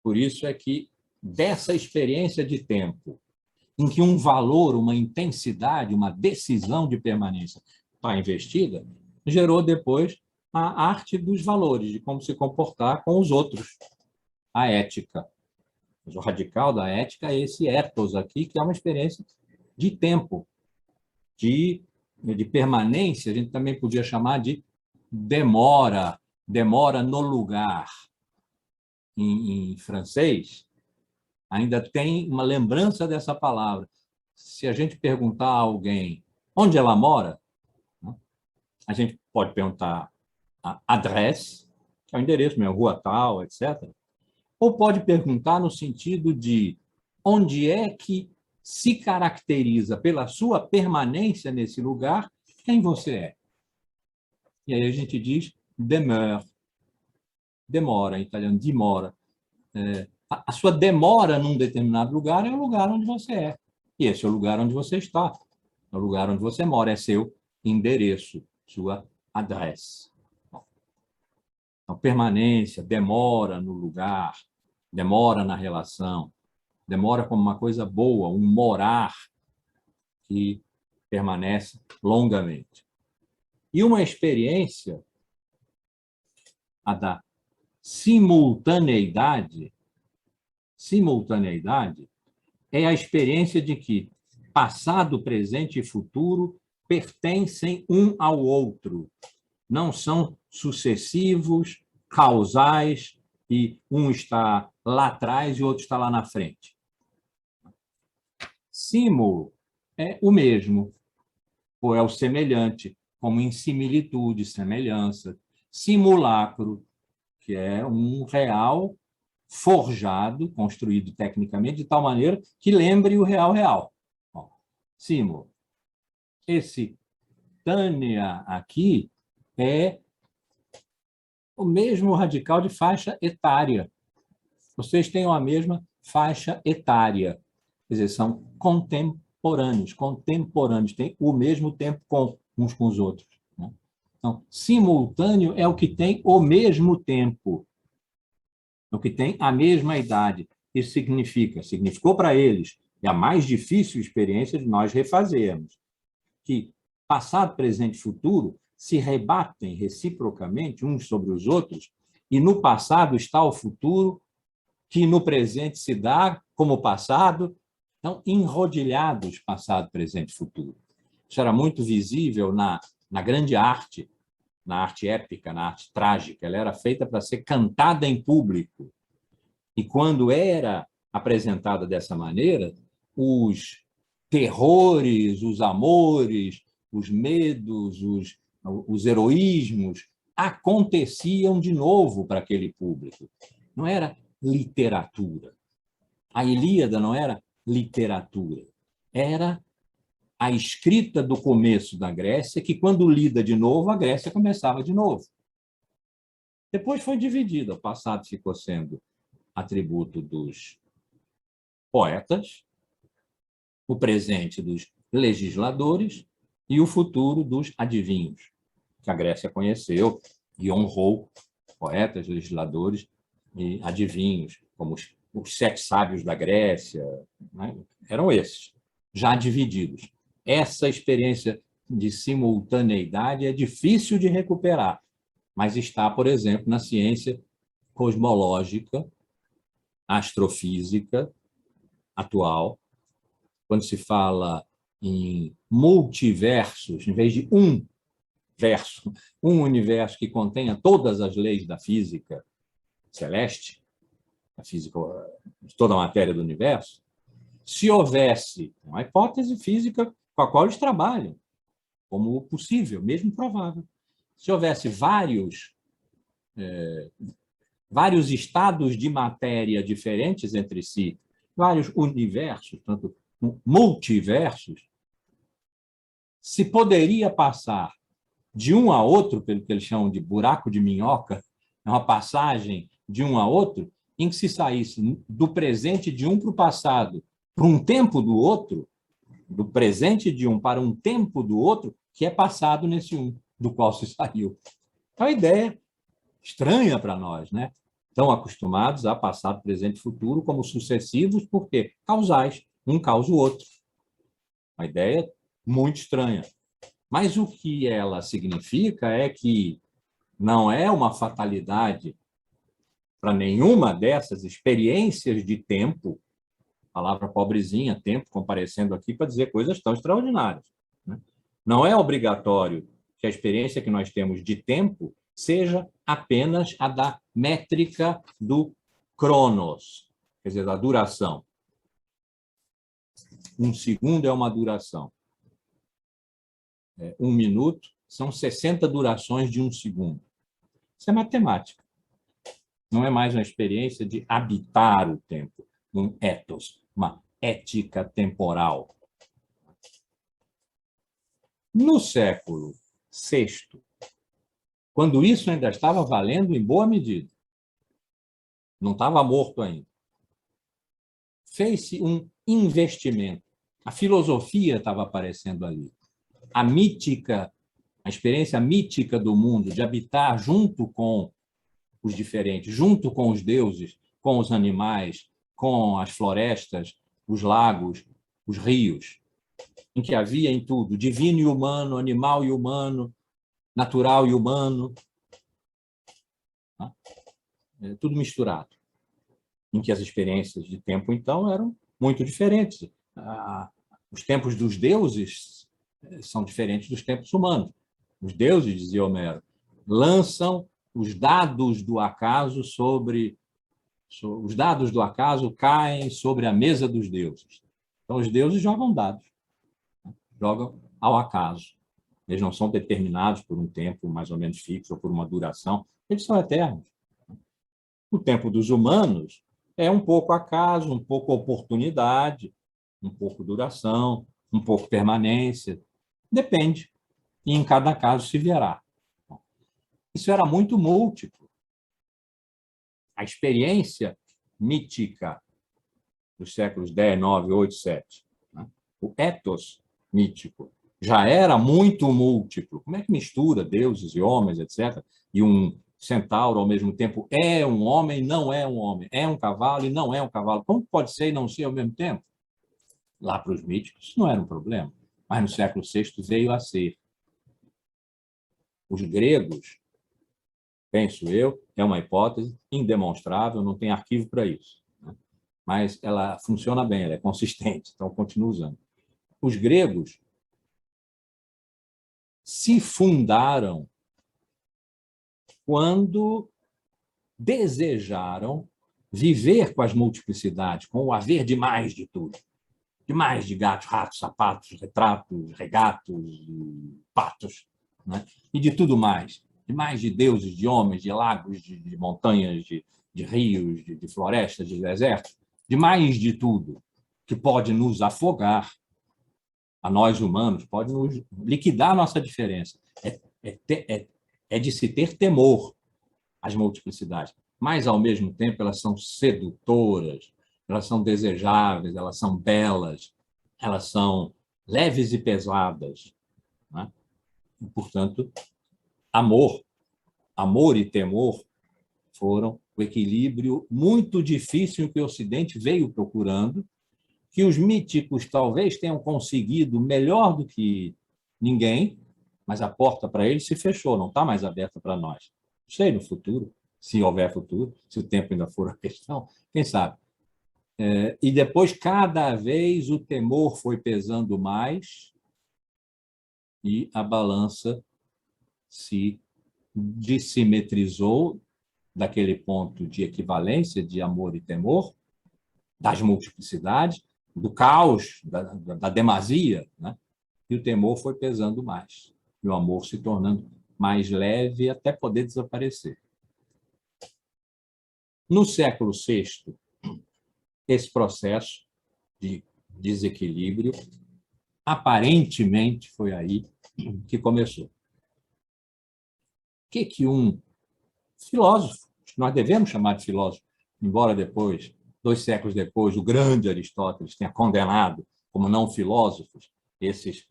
Por isso é que, dessa experiência de tempo, em que um valor, uma intensidade, uma decisão de permanência está investida, gerou depois a arte dos valores, de como se comportar com os outros, a ética. Mas o radical da ética é esse ethos aqui, que é uma experiência de tempo, de permanência, a gente também podia chamar de demora, demora no lugar. Em francês, ainda tem uma lembrança dessa palavra. Se a gente perguntar a alguém onde ela mora, a gente pode perguntar a adresse, que é o endereço, mesmo, rua tal, etc. Ou pode perguntar no sentido de onde é que se caracteriza pela sua permanência nesse lugar quem você é. E aí a gente diz demeure, demora, em italiano, dimora. A sua demora num determinado lugar é o lugar onde você é. E esse é o lugar onde você está. É o lugar onde você mora, é seu endereço, sua adresse. Então, permanência, demora no lugar, demora na relação, demora como uma coisa boa, um morar que permanece longamente. E uma experiência, a da simultaneidade, é a experiência de que passado, presente e futuro pertencem um ao outro. Não são sucessivos, causais, e um está lá atrás e o outro está lá na frente. Símolo é o mesmo, ou é o semelhante, como em similitude, semelhança. Simulacro, que é um real forjado, construído tecnicamente, de tal maneira que lembre o real real. Símbolo. Esse Tânia aqui é o mesmo radical de faixa etária. Vocês têm a mesma faixa etária. Quer dizer, são contemporâneos, têm o mesmo tempo com uns com os outros. Então, simultâneo é o que tem o mesmo tempo, o que tem a mesma idade. Isso significou para eles, é a mais difícil experiência de nós refazermos, que passado, presente e futuro se rebatem reciprocamente uns sobre os outros, e no passado está o futuro, que no presente se dá como passado, então, enrodilhados, passado, presente e futuro. Isso era muito visível na grande arte, na arte épica, na arte trágica. Ela era feita para ser cantada em público. E quando era apresentada dessa maneira, os terrores, os amores, os medos, os heroísmos aconteciam de novo para aquele público. Não era literatura. A Ilíada não era literatura. Era a escrita do começo da Grécia, que, quando lida de novo, a Grécia começava de novo. Depois foi dividida. O passado ficou sendo atributo dos poetas, o presente dos legisladores e o futuro dos adivinhos, que a Grécia conheceu e honrou poetas, legisladores e adivinhos, como os 7 sábios da Grécia, né? Eram esses, já divididos. Essa experiência de simultaneidade é difícil de recuperar, mas está, por exemplo, na ciência cosmológica, astrofísica atual, quando se fala em multiversos, em vez de um verso, um universo que contenha todas as leis da física celeste, a física de toda a matéria do universo, se houvesse uma hipótese física com a qual eles trabalham, como possível, mesmo provável, se houvesse vários estados de matéria diferentes entre si, vários universos, tanto multiversos, se poderia passar de um a outro, pelo que eles chamam de buraco de minhoca, é uma passagem de um a outro, em que se saísse do presente de um para o passado, para um tempo do outro, do presente de um para um tempo do outro, que é passado nesse um, do qual se saiu. É uma ideia estranha para nós, né? Estão acostumados a passado, presente e futuro como sucessivos, porque causais, um causa o outro. Uma ideia muito estranha. Mas o que ela significa é que não é uma fatalidade para nenhuma dessas experiências de tempo, palavra pobrezinha, tempo, comparecendo aqui para dizer coisas tão extraordinárias. Né? Não é obrigatório que a experiência que nós temos de tempo seja apenas a da métrica do cronos, quer dizer, da duração. Um segundo é uma duração. Um minuto são 60 durações de um segundo. Isso é matemática. Não é mais uma experiência de habitar o tempo, um ethos, uma ética temporal. No século VI, quando isso ainda estava valendo em boa medida, não estava morto ainda, fez-se um investimento. A filosofia estava aparecendo ali. A mítica, a experiência mítica do mundo, de habitar junto com os diferentes, junto com os deuses, com os animais, com as florestas, os lagos, os rios, em que havia em tudo, divino e humano, animal e humano, natural e humano, tá? Tudo misturado, em que as experiências de tempo, então, eram muito diferentes. Os tempos dos deuses são diferentes dos tempos humanos. Os deuses, dizia Homero, lançam os dados do acaso sobre... Os dados do acaso caem sobre a mesa dos deuses. Então, os deuses jogam dados, jogam ao acaso. Eles não são determinados por um tempo mais ou menos fixo ou por uma duração, eles são eternos. O tempo dos humanos é um pouco acaso, um pouco oportunidade, um pouco duração, um pouco permanência. Depende. E em cada caso se verá. Isso era muito múltiplo. A experiência mítica dos séculos X, IX, VIII, VII, né? O ethos mítico já era muito múltiplo. Como é que mistura deuses e homens, etc., e um centauro ao mesmo tempo é um homem, não é um homem, é um cavalo e não é um cavalo? Como pode ser e não ser ao mesmo tempo? Lá para os míticos isso não era um problema, mas no século VI veio a ser. Os gregos, penso eu, é uma hipótese indemonstrável, não tem arquivo para isso, né? Mas ela funciona bem, ela é consistente, então continuo usando. Os gregos se fundaram quando desejaram viver com as multiplicidades, com o haver de mais de tudo. De mais de gatos, ratos, sapatos, retratos, regatos, patos, né? E de tudo mais. De mais de deuses, de homens, de lagos, de montanhas, de rios, de florestas, de desertos. De mais de tudo que pode nos afogar, a nós humanos, pode nos liquidar a nossa diferença. É de se ter temor às multiplicidades, mas, ao mesmo tempo, elas são sedutoras, elas são desejáveis, elas são belas, elas são leves e pesadas, né? E, portanto, amor e temor foram o equilíbrio muito difícil que o Ocidente veio procurando, que os míticos talvez tenham conseguido melhor do que ninguém, mas a porta para eles se fechou, não está mais aberta para nós. Não sei no futuro, se houver futuro, se o tempo ainda for a questão, quem sabe. E depois, cada vez, o temor foi pesando mais e a balança se dissimetrizou daquele ponto de equivalência de amor e temor, das multiplicidades, do caos, da demasia, né? E o temor foi pesando mais, e o amor se tornando mais leve até poder desaparecer. No século VI, esse processo de desequilíbrio Aparentemente, foi aí que começou. O que um filósofo, que nós devemos chamar de filósofo, embora depois, 2 séculos depois, o grande Aristóteles tenha condenado como não filósofos esses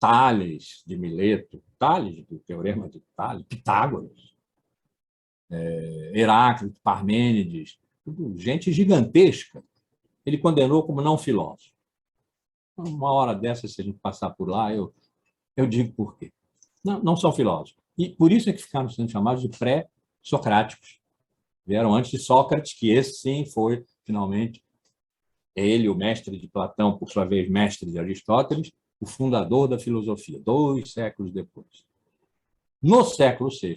Tales de Mileto, Tales do Teorema de Tales, Pitágoras, Heráclito, Parmênides, gente gigantesca, ele condenou como não filósofo. Uma hora dessa, se a gente passar por lá, eu digo por quê. Não são filósofos. E por isso é que ficaram sendo chamados de pré-socráticos. Vieram antes de Sócrates, que esse sim foi, finalmente, ele, o mestre de Platão, por sua vez, mestre de Aristóteles, o fundador da filosofia, 2 séculos depois. No século VI,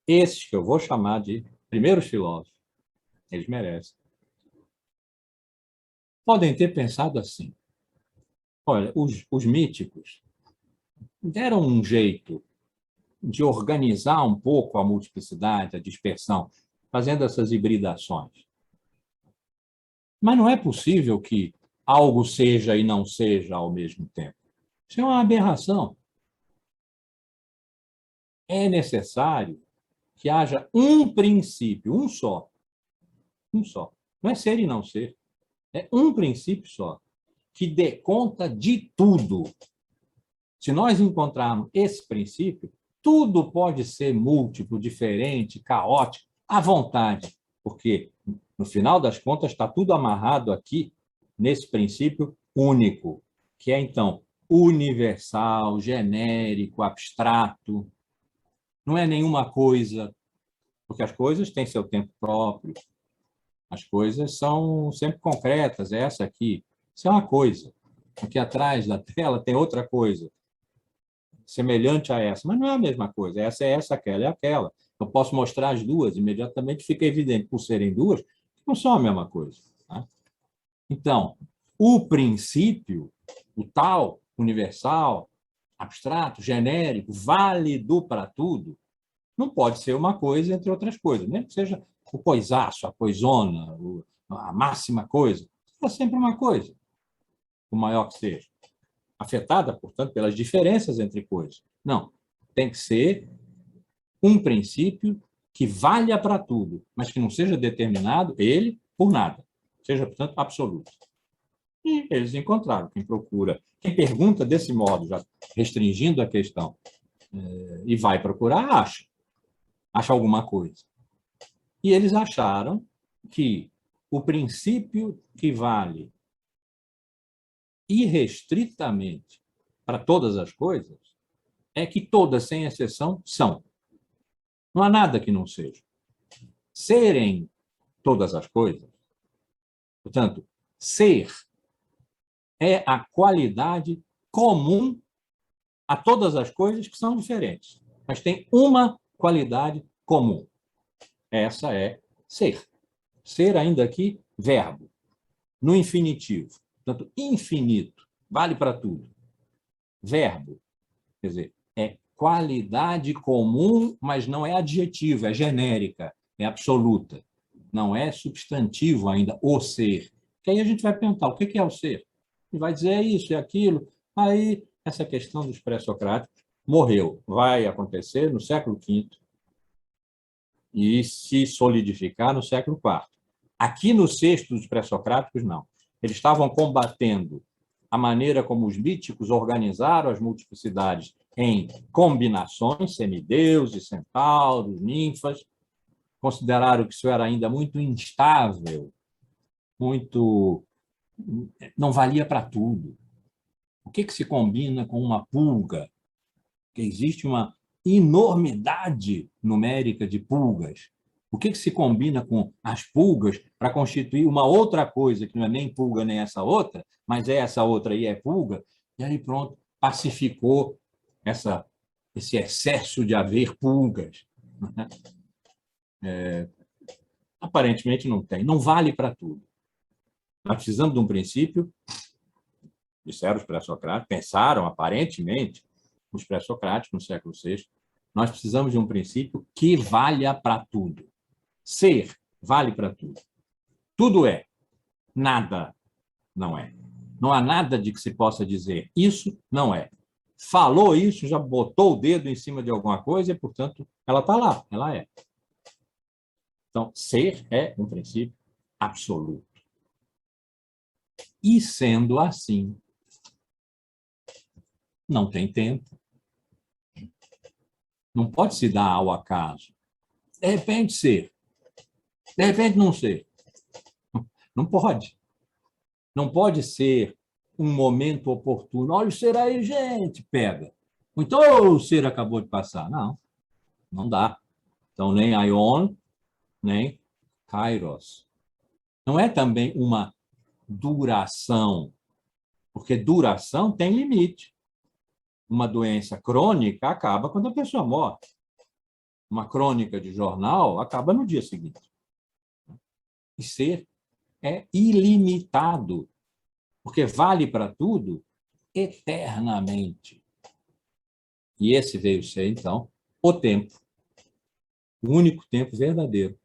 esses que eu vou chamar de primeiros filósofos, eles merecem, podem ter pensado assim: olha, os míticos deram um jeito de organizar um pouco a multiplicidade, a dispersão, fazendo essas hibridações. Mas não é possível que algo seja e não seja ao mesmo tempo. Isso é uma aberração. É necessário que haja um princípio, um só. Não é ser e não ser. É um princípio só, que dê conta de tudo. Se nós encontrarmos esse princípio, tudo pode ser múltiplo, diferente, caótico, à vontade, porque, no final das contas, está tudo amarrado aqui nesse princípio único, que é, então, universal, genérico, abstrato. Não é nenhuma coisa, porque as coisas têm seu tempo próprio, as coisas são sempre concretas. Essa aqui, isso é uma coisa. Aqui atrás da tela tem outra coisa, semelhante a essa, mas não é a mesma coisa. Essa é essa, aquela é aquela. Eu posso mostrar as duas, imediatamente fica evidente, por serem duas, que não são a mesma coisa. Tá? Então, o princípio, o tal, universal, abstrato, genérico, válido para tudo, não pode ser uma coisa entre outras coisas, nem que seja o coisaço, a coisona, a máxima coisa. É sempre uma coisa, o maior que seja. Afetada, portanto, pelas diferenças entre coisas. Não, tem que ser um princípio que valha para tudo, mas que não seja determinado, ele, por nada. Seja, portanto, absoluto. E eles encontraram. Quem procura, quem pergunta desse modo, já restringindo a questão, e vai procurar, acha alguma coisa. E eles acharam que o princípio que vale irrestritamente para todas as coisas é que todas, sem exceção, são. Não há nada que não seja. Serem todas as coisas, portanto, ser é a qualidade comum a todas as coisas que são diferentes, mas tem uma qualidade comum. Essa é ser. Ser, ainda aqui, verbo, no infinitivo. Portanto, infinito, vale para tudo. Verbo, quer dizer, é qualidade comum, mas não é adjetivo, é genérica, é absoluta. Não é substantivo ainda, o ser. Que aí a gente vai perguntar, o que é o ser? E vai dizer, é isso, é aquilo. Aí, essa questão dos pré-socráticos morreu. Vai acontecer no século V e se solidificar no século IV. Aqui no sexto dos pré-socráticos, não. Eles estavam combatendo a maneira como os míticos organizaram as multiplicidades em combinações, semideuses, centauros, ninfas, consideraram que isso era ainda muito instável, muito não valia para tudo. O que se combina com uma pulga? Que existe uma enormidade numérica de pulgas. O que se combina com as pulgas para constituir uma outra coisa, que não é nem pulga nem essa outra, mas é essa outra aí é pulga? E aí pronto, pacificou esse excesso de haver pulgas. Aparentemente não tem, não vale para tudo. Nós precisamos de um princípio, disseram os pré-socráticos, pensaram aparentemente os pré-socráticos no século VI, nós precisamos de um princípio que valha para tudo. Ser vale para tudo. Tudo é, nada não é. Não há nada de que se possa dizer. Isso não é. Falou isso, já botou o dedo em cima de alguma coisa e, portanto, ela está lá, ela é. Então, ser é um princípio absoluto. E, sendo assim, não tem tempo. Não pode se dar ao acaso. De repente, ser. De repente, não ser. Não pode. Não pode ser um momento oportuno. Olha o ser aí, gente, pega. Então, o ser acabou de passar. Não, não dá. Então, nem aion, nem kairos. Não é também uma duração, porque duração tem limite. Uma doença crônica acaba quando a pessoa morre. Uma crônica de jornal acaba no dia seguinte. E ser é ilimitado, porque vale para tudo eternamente. E esse veio ser, então, o tempo, o único tempo verdadeiro.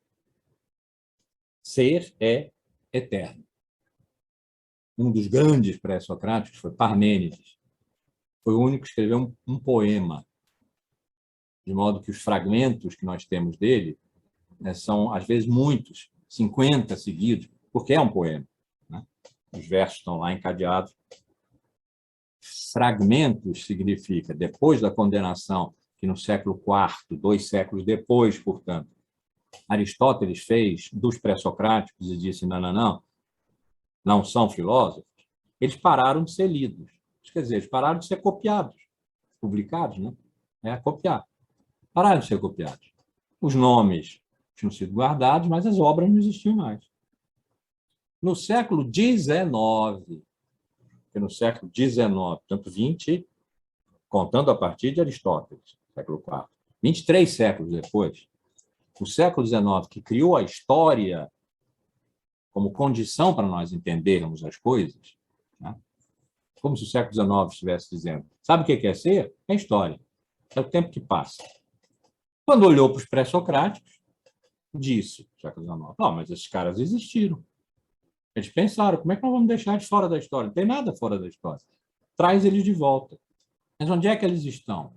Ser é eterno. Um dos grandes pré-socráticos foi Parmênides. Foi o único que escreveu um poema, de modo que os fragmentos que nós temos dele são, às vezes, muitos, 50 seguidos, porque é um poema. Né? Os versos estão lá encadeados. Fragmentos significa, depois da condenação, que no século IV, 2 séculos depois, portanto, Aristóteles fez dos pré-socráticos e disse, não são filósofos, eles pararam de ser lidos. Quer dizer, eles pararam de ser copiados, publicados, né? É copiar. Pararam de ser copiados. Os nomes tinham sido guardados, mas as obras não existiam mais. No século XIX, que no século XIX, portanto, 20, contando a partir de Aristóteles, século IV, 23 séculos depois, o século XIX, que criou a história como condição para nós entendermos as coisas, né? Como se o século XIX estivesse dizendo, sabe o que é ser? É história. É o tempo que passa. Quando olhou para os pré-socráticos, disse, século XIX, não, mas esses caras existiram. Eles pensaram, como é que nós vamos deixar eles fora da história? Não tem nada fora da história. Traz eles de volta. Mas onde é que eles estão?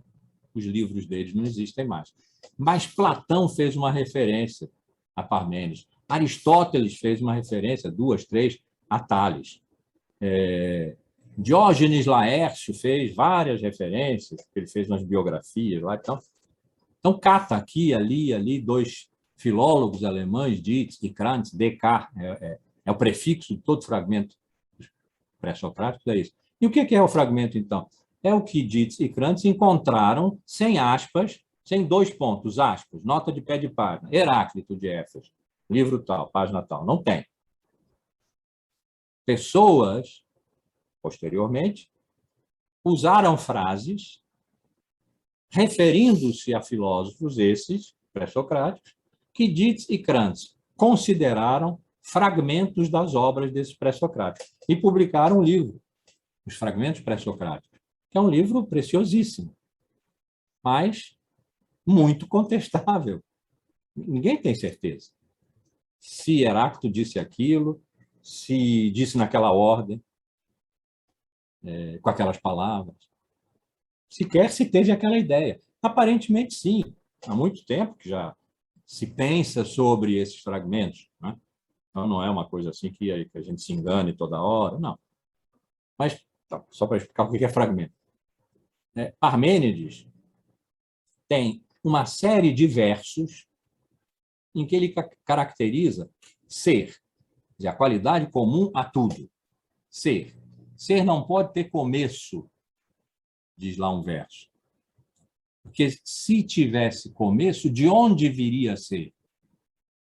Os livros deles não existem mais. Mas Platão fez uma referência a Parmênides. Aristóteles fez uma referência, 2, 3, a Tales. Diógenes Laércio fez várias referências, ele fez umas biografias lá. Então cata aqui, ali, 2 filólogos alemães, Dietz e Krantz, DK, é o prefixo de todo fragmento pré-socrático, é isso. E o que é o fragmento, então? É o que Dietz e Krantz encontraram, sem aspas, sem 2 pontos, aspas, nota de pé de página, Heráclito de Éfeso, livro tal, página tal. Não tem. Pessoas, posteriormente, usaram frases referindo-se a filósofos esses, pré-socráticos, que Dietz e Krantz consideraram fragmentos das obras desses pré-socráticos e publicaram um livro, Os Fragmentos Pré-Socráticos, que é um livro preciosíssimo, mas muito contestável. Ninguém tem certeza se Heráclito disse aquilo, se disse naquela ordem, com aquelas palavras. Sequer se teve aquela ideia. Aparentemente, sim. Há muito tempo que já se pensa sobre esses fragmentos. Né? Então, não é uma coisa assim que a gente se engane toda hora, não. Mas, só para explicar o que é fragmento. Parmênides tem uma série de versos em que ele caracteriza ser, a qualidade comum a tudo. Ser. Ser não pode ter começo, diz lá um verso. Porque se tivesse começo, de onde viria a ser?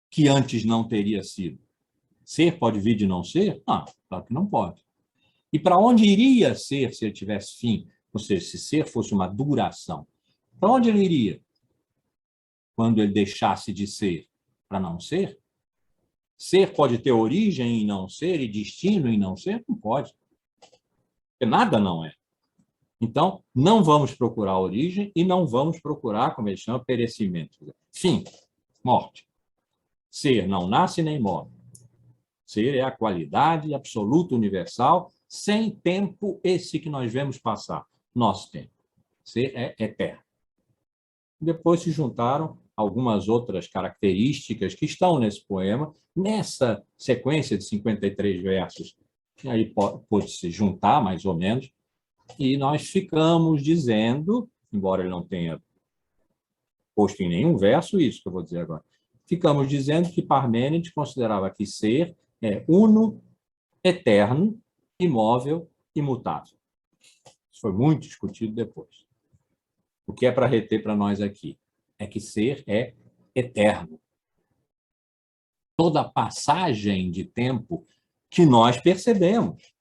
Que antes não teria sido. Ser pode vir de não ser? Não, claro que não pode. E para onde iria ser se ele tivesse fim? Ou seja, se ser fosse uma duração. Para onde ele iria? Quando ele deixasse de ser para não ser? Ser pode ter origem em não ser e destino em não ser? Não pode. Porque nada não é. Então, não vamos procurar origem e não vamos procurar, como ele chama, perecimento. Fim, morte. Ser não nasce nem morre. Ser é a qualidade absoluta universal, sem tempo esse que nós vemos passar, nosso tempo. Ser é eterno. Depois se juntaram algumas outras características que estão nesse poema, nessa sequência de 53 versos, que aí pode se juntar, mais ou menos, e nós ficamos dizendo, embora ele não tenha posto em nenhum verso isso que eu vou dizer agora, ficamos dizendo que Parmênides considerava que ser é uno, eterno, imóvel, imutável. Isso foi muito discutido depois. O que é para reter para nós aqui é que ser é eterno. Toda passagem de tempo que nós percebemos.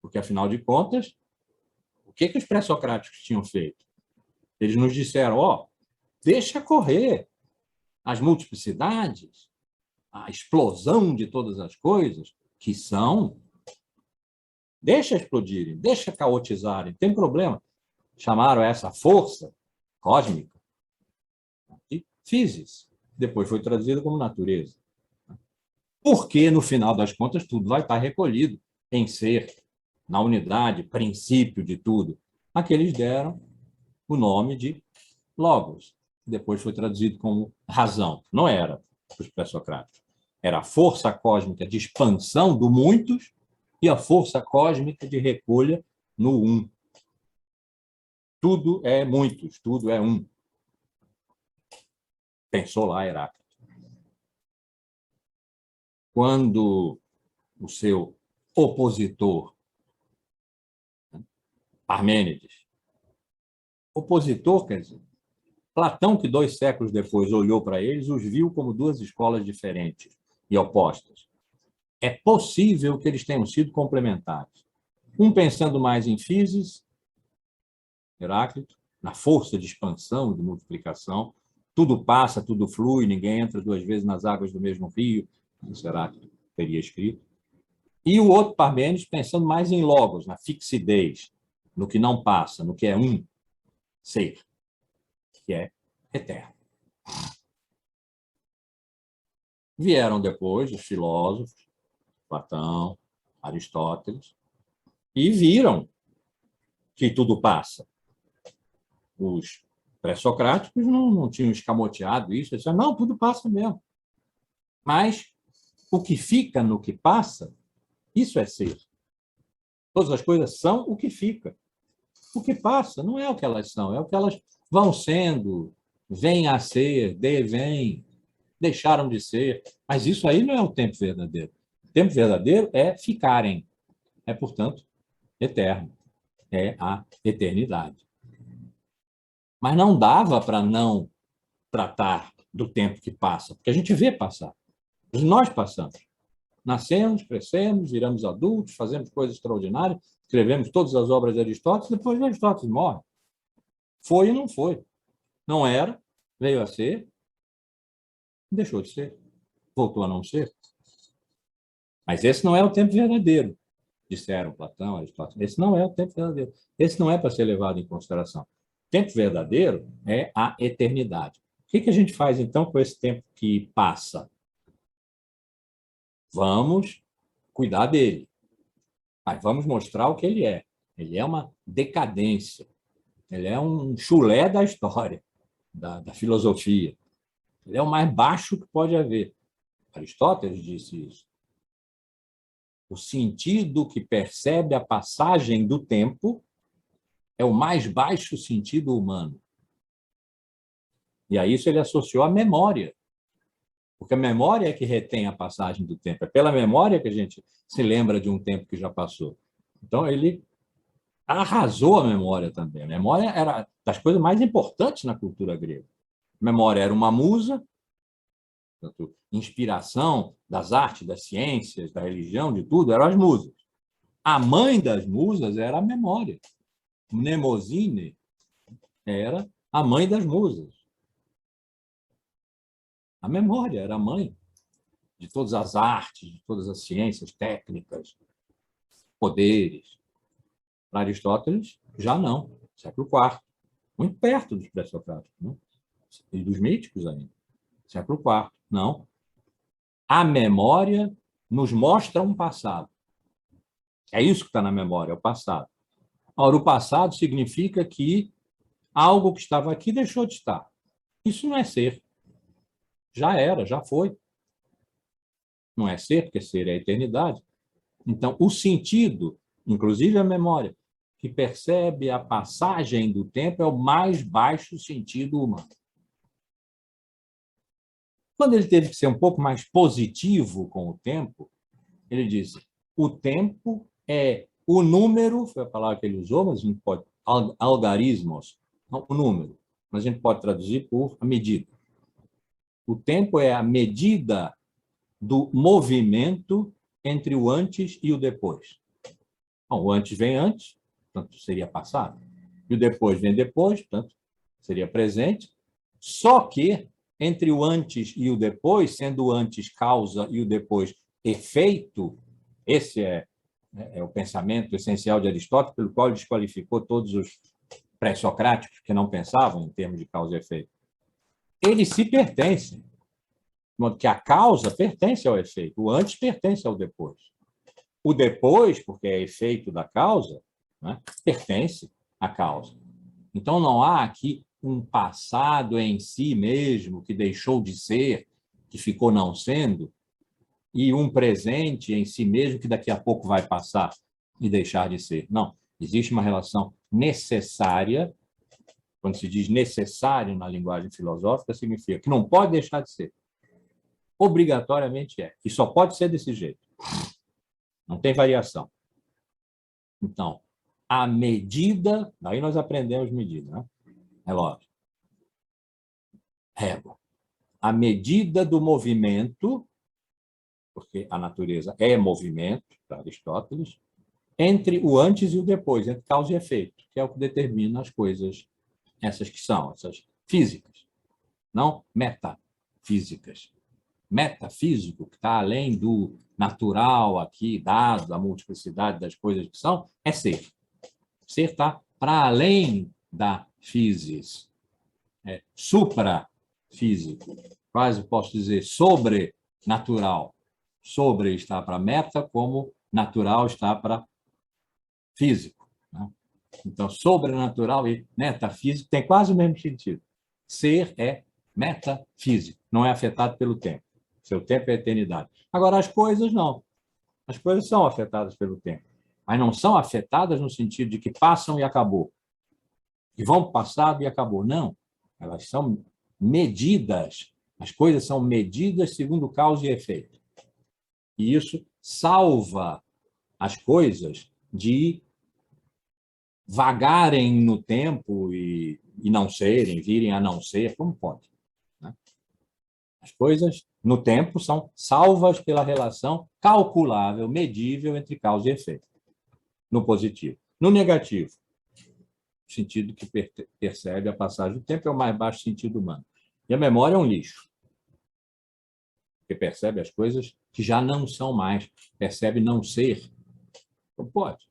Porque, afinal de contas, o que os pré-socráticos tinham feito? Eles nos disseram, deixa correr as multiplicidades, a explosão de todas as coisas, que são, deixa explodirem, deixa caotizarem, tem problema. Chamaram essa força cósmica de physis. Depois foi traduzido como natureza. Porque, no final das contas, tudo vai estar recolhido em ser, na unidade, princípio de tudo. Aqui eles deram o nome de logos. Depois foi traduzido como razão. Não era para os pré-socráticos. Era a força cósmica de expansão do muitos e a força cósmica de recolha no um. Tudo é muitos, tudo é um. Pensou lá Heráclito. Quando o seu opositor, Parmênides, opositor, quer dizer, Platão, que 2 séculos depois olhou para eles, os viu como 2 escolas diferentes e opostas. É possível que eles tenham sido complementares. Um pensando mais em physis, Heráclito, na força de expansão e de multiplicação, tudo passa, tudo flui, ninguém entra 2 vezes nas águas do mesmo rio, isso Heráclito teria escrito. E o outro, Parmênides, pensando mais em logos, na fixidez, no que não passa, no que é um ser, que é eterno. Vieram depois os filósofos, Platão, Aristóteles, e viram que tudo passa. Os pré-socráticos não tinham escamoteado isso, eles disseram, não, tudo passa mesmo. Mas o que fica no que passa, isso é ser. Todas as coisas são o que fica. O que passa não é o que elas são, é o que elas vão sendo, vêm a ser, devêm, deixaram de ser. Mas isso aí não é o tempo verdadeiro. O tempo verdadeiro é ficarem. É, portanto, eterno. É a eternidade. Mas não dava para não tratar do tempo que passa, porque a gente vê passar. Nós passamos. Nascemos, crescemos, viramos adultos, fazemos coisas extraordinárias, escrevemos todas as obras de Aristóteles, depois de Aristóteles morre. Foi e não foi. Não era, veio a ser, deixou de ser, voltou a não ser. Mas esse não é o tempo verdadeiro, disseram Platão, Aristóteles. Esse não é o tempo verdadeiro. Esse não é para ser levado em consideração. O tempo verdadeiro é a eternidade. O que a gente faz, então, com esse tempo que passa? Vamos cuidar dele. Mas vamos mostrar o que ele é. Ele é uma decadência. Ele é um chulé da história, da filosofia. Ele é o mais baixo que pode haver. Aristóteles disse isso. O sentido que percebe a passagem do tempo é o mais baixo sentido humano. E a isso ele associou a memória. Porque a memória é que retém a passagem do tempo. É pela memória que a gente se lembra de um tempo que já passou. Então, ele arrasou a memória também. A memória era das coisas mais importantes na cultura grega. A memória era uma musa, portanto, inspiração das artes, das ciências, da religião, de tudo, eram as musas. A mãe das musas era a memória. Mnemosine era a mãe das musas. A memória era a mãe de todas as artes, de todas as ciências, técnicas, poderes. Para Aristóteles, já não. Século IV. Muito perto dos pré-socráticos, né? E dos míticos ainda. Século IV. Não. A memória nos mostra um passado. É isso que está na memória, é o passado. Ora, o passado significa que algo que estava aqui deixou de estar. Isso não é ser. Já era, já foi. Não é ser, porque ser é a eternidade. Então, o sentido, inclusive a memória, que percebe a passagem do tempo é o mais baixo sentido humano. Quando ele teve que ser um pouco mais positivo com o tempo, ele disse: o tempo é o número, foi a palavra que ele usou, mas a gente pode, algarismos, o número, mas a gente pode traduzir por a medida. O tempo é a medida do movimento entre o antes e o depois. Bom, o antes vem antes, portanto, seria passado. E o depois vem depois, portanto, seria presente. Só que, entre o antes e o depois, sendo o antes causa e o depois efeito, esse é o pensamento essencial de Aristóteles, pelo qual ele desqualificou todos os pré-socráticos que não pensavam em termos de causa e efeito. Eles se pertencem, de modo que a causa pertence ao efeito, o antes pertence ao depois. O depois, porque é efeito da causa, né, pertence à causa. Então, não há aqui um passado em si mesmo que deixou de ser, que ficou não sendo, e um presente em si mesmo que daqui a pouco vai passar e deixar de ser. Não. Existe uma relação necessária. Quando se diz necessário na linguagem filosófica, significa que não pode deixar de ser. Obrigatoriamente é. E só pode ser desse jeito. Não tem variação. Então, a medida, aí nós aprendemos medida, né? Relógio. Régua. A medida do movimento, porque a natureza é movimento, para Aristóteles, entre o antes e o depois, entre causa e efeito, que é o que determina as coisas, essas que são, essas físicas, não metafísicas. Metafísico, que está além do natural aqui, dado a multiplicidade das coisas que são, é ser. Ser está para além da physis, é suprafísico, quase posso dizer sobrenatural. Sobre está para meta, como natural está para físico. Né? Então, sobrenatural e metafísico tem quase o mesmo sentido. Ser é metafísico, não é afetado pelo tempo. Seu tempo é a eternidade. Agora, as coisas não. As coisas são afetadas pelo tempo, mas não são afetadas no sentido de que passam e acabou. E vão para o passado e acabou. Não. Elas são medidas. As coisas são medidas segundo causa e efeito. E isso salva as coisas de vagarem no tempo e não serem, virem a não ser, como pode. Né? As coisas, no tempo, são salvas pela relação calculável, medível entre causa e efeito, no positivo. No negativo, o sentido que percebe a passagem do tempo é o mais baixo sentido humano. E a memória é um lixo, porque percebe as coisas que já não são mais, percebe não ser. Não pode.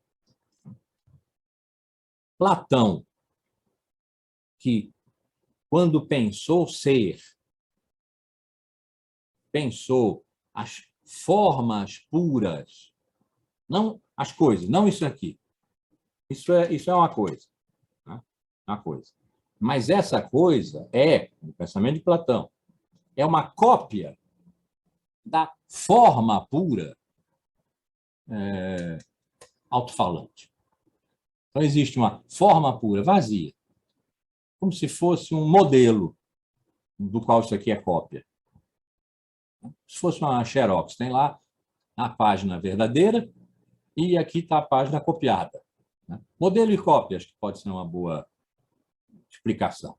Platão, que quando pensou ser, pensou as formas puras, não as coisas, não isso aqui. Isso é uma coisa. Né? Uma coisa. Mas essa coisa é, no pensamento de Platão, é uma cópia da forma pura alto-falante. Então, existe uma forma pura, vazia, como se fosse um modelo do qual isso aqui é cópia. Se fosse uma xerox, tem lá a página verdadeira e aqui está a página copiada. Modelo e cópia, acho que pode ser uma boa explicação.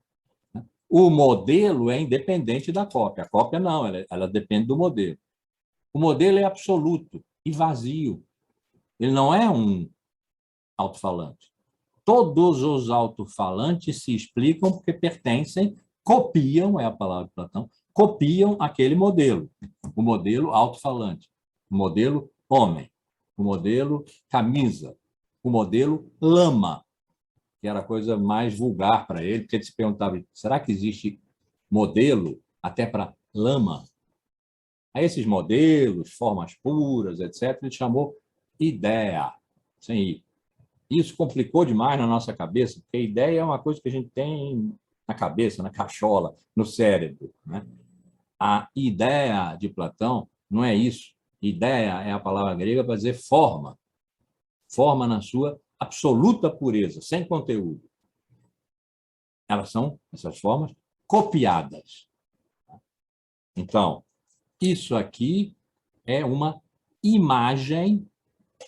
O modelo é independente da cópia. A cópia não, ela depende do modelo. O modelo é absoluto e vazio. Ele não é um alto-falante. Todos os alto-falantes se explicam porque pertencem, copiam, é a palavra de Platão, copiam aquele modelo. O modelo alto-falante, o modelo homem, o modelo camisa, o modelo lama, que era a coisa mais vulgar para ele, porque ele se perguntava, será que existe modelo até para lama? A esses modelos, formas puras, etc., ele chamou ideia. sem I. Isso complicou demais na nossa cabeça, porque a ideia é uma coisa que a gente tem na cabeça, na cachola, no cérebro, né? A ideia de Platão não é isso. Ideia é a palavra grega para dizer forma. Forma na sua absoluta pureza, sem conteúdo. Elas são, essas formas, copiadas. Então, isso aqui é uma imagem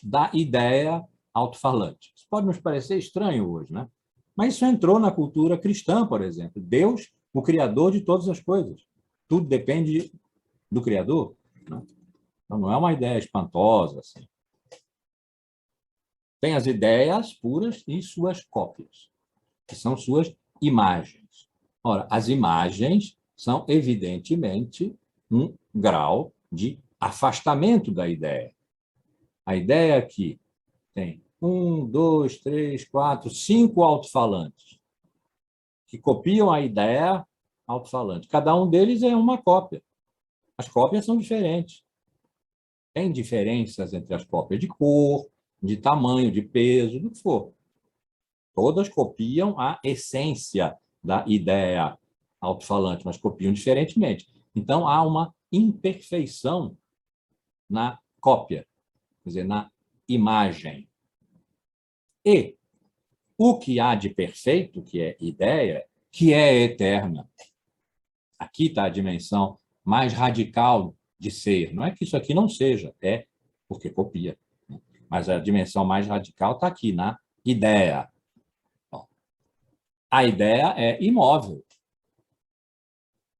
da ideia alto-falante. Isso pode nos parecer estranho hoje, né? Mas isso entrou na cultura cristã, por exemplo. Deus, o criador de todas as coisas. Tudo depende do criador, né? Então, não é uma ideia espantosa, assim. Tem as ideias puras e suas cópias, que são suas imagens. Ora, as imagens são, evidentemente, um grau de afastamento da ideia. A ideia aqui tem 1, 2, 3, 4, 5 alto-falantes que copiam a ideia alto-falante. Cada um deles é uma cópia. As cópias são diferentes. Tem diferenças entre as cópias de cor, de tamanho, de peso, do que for. Todas copiam a essência da ideia alto-falante, mas copiam diferentemente. Então, há uma imperfeição na cópia, quer dizer, na imagem. E o que há de perfeito, que é ideia, que é eterna. Aqui está a dimensão mais radical de ser. Não é que isso aqui não seja, é porque copia. Mas a dimensão mais radical está aqui, na ideia. A ideia é imóvel.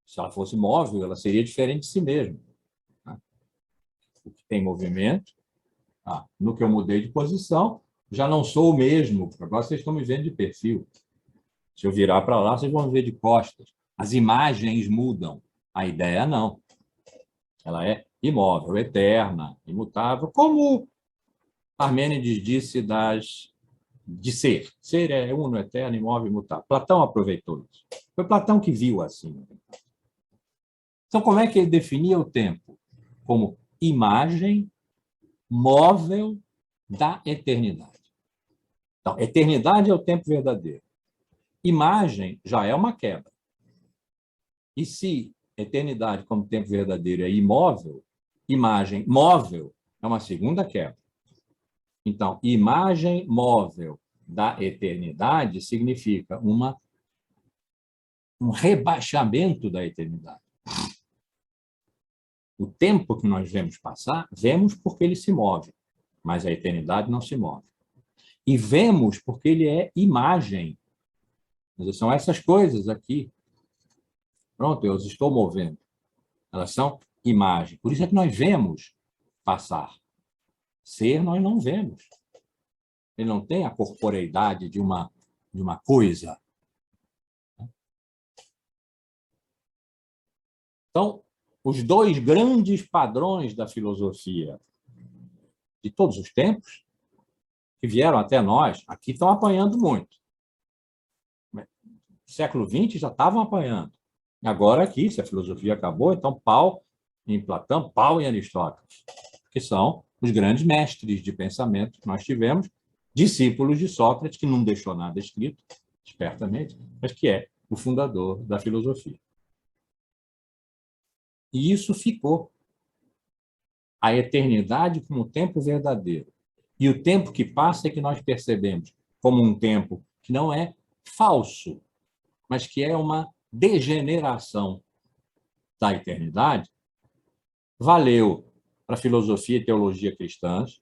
Se ela fosse móvel, ela seria diferente de si mesma. O que tem movimento, no que eu mudei de posição, já não sou o mesmo. Agora vocês estão me vendo de perfil. Se eu virar para lá, vocês vão me ver de costas. As imagens mudam. A ideia não. Ela é imóvel, eterna, imutável, como Parmênides disse de ser. Ser é uno, eterno, imóvel, imutável. Platão aproveitou isso. Foi Platão que viu assim. Então, como é que ele definia o tempo? Como imagem móvel da eternidade. Então, eternidade é o tempo verdadeiro. Imagem já é uma quebra. E se eternidade como tempo verdadeiro é imóvel, imagem móvel é uma segunda quebra. Então, imagem móvel da eternidade significa um rebaixamento da eternidade. O tempo que nós vemos passar, vemos porque ele se move, mas a eternidade não se move. E vemos porque ele é imagem. São essas coisas aqui. Pronto, eu os estou movendo. Elas são imagem. Por isso é que nós vemos passar. Ser, nós não vemos. Ele não tem a corporeidade de uma coisa. Então, os dois grandes padrões da filosofia de todos os tempos, que vieram até nós, aqui estão apanhando muito. No século XX já estavam apanhando. Agora aqui, se a filosofia acabou, então pau em Platão, pau em Aristóteles, que são os grandes mestres de pensamento que nós tivemos, discípulos de Sócrates, que não deixou nada escrito, espertamente, mas que é o fundador da filosofia. E isso ficou. A eternidade como tempo verdadeiro. E o tempo que passa é que nós percebemos como um tempo que não é falso, mas que é uma degeneração da eternidade, valeu para a filosofia e teologia cristãs.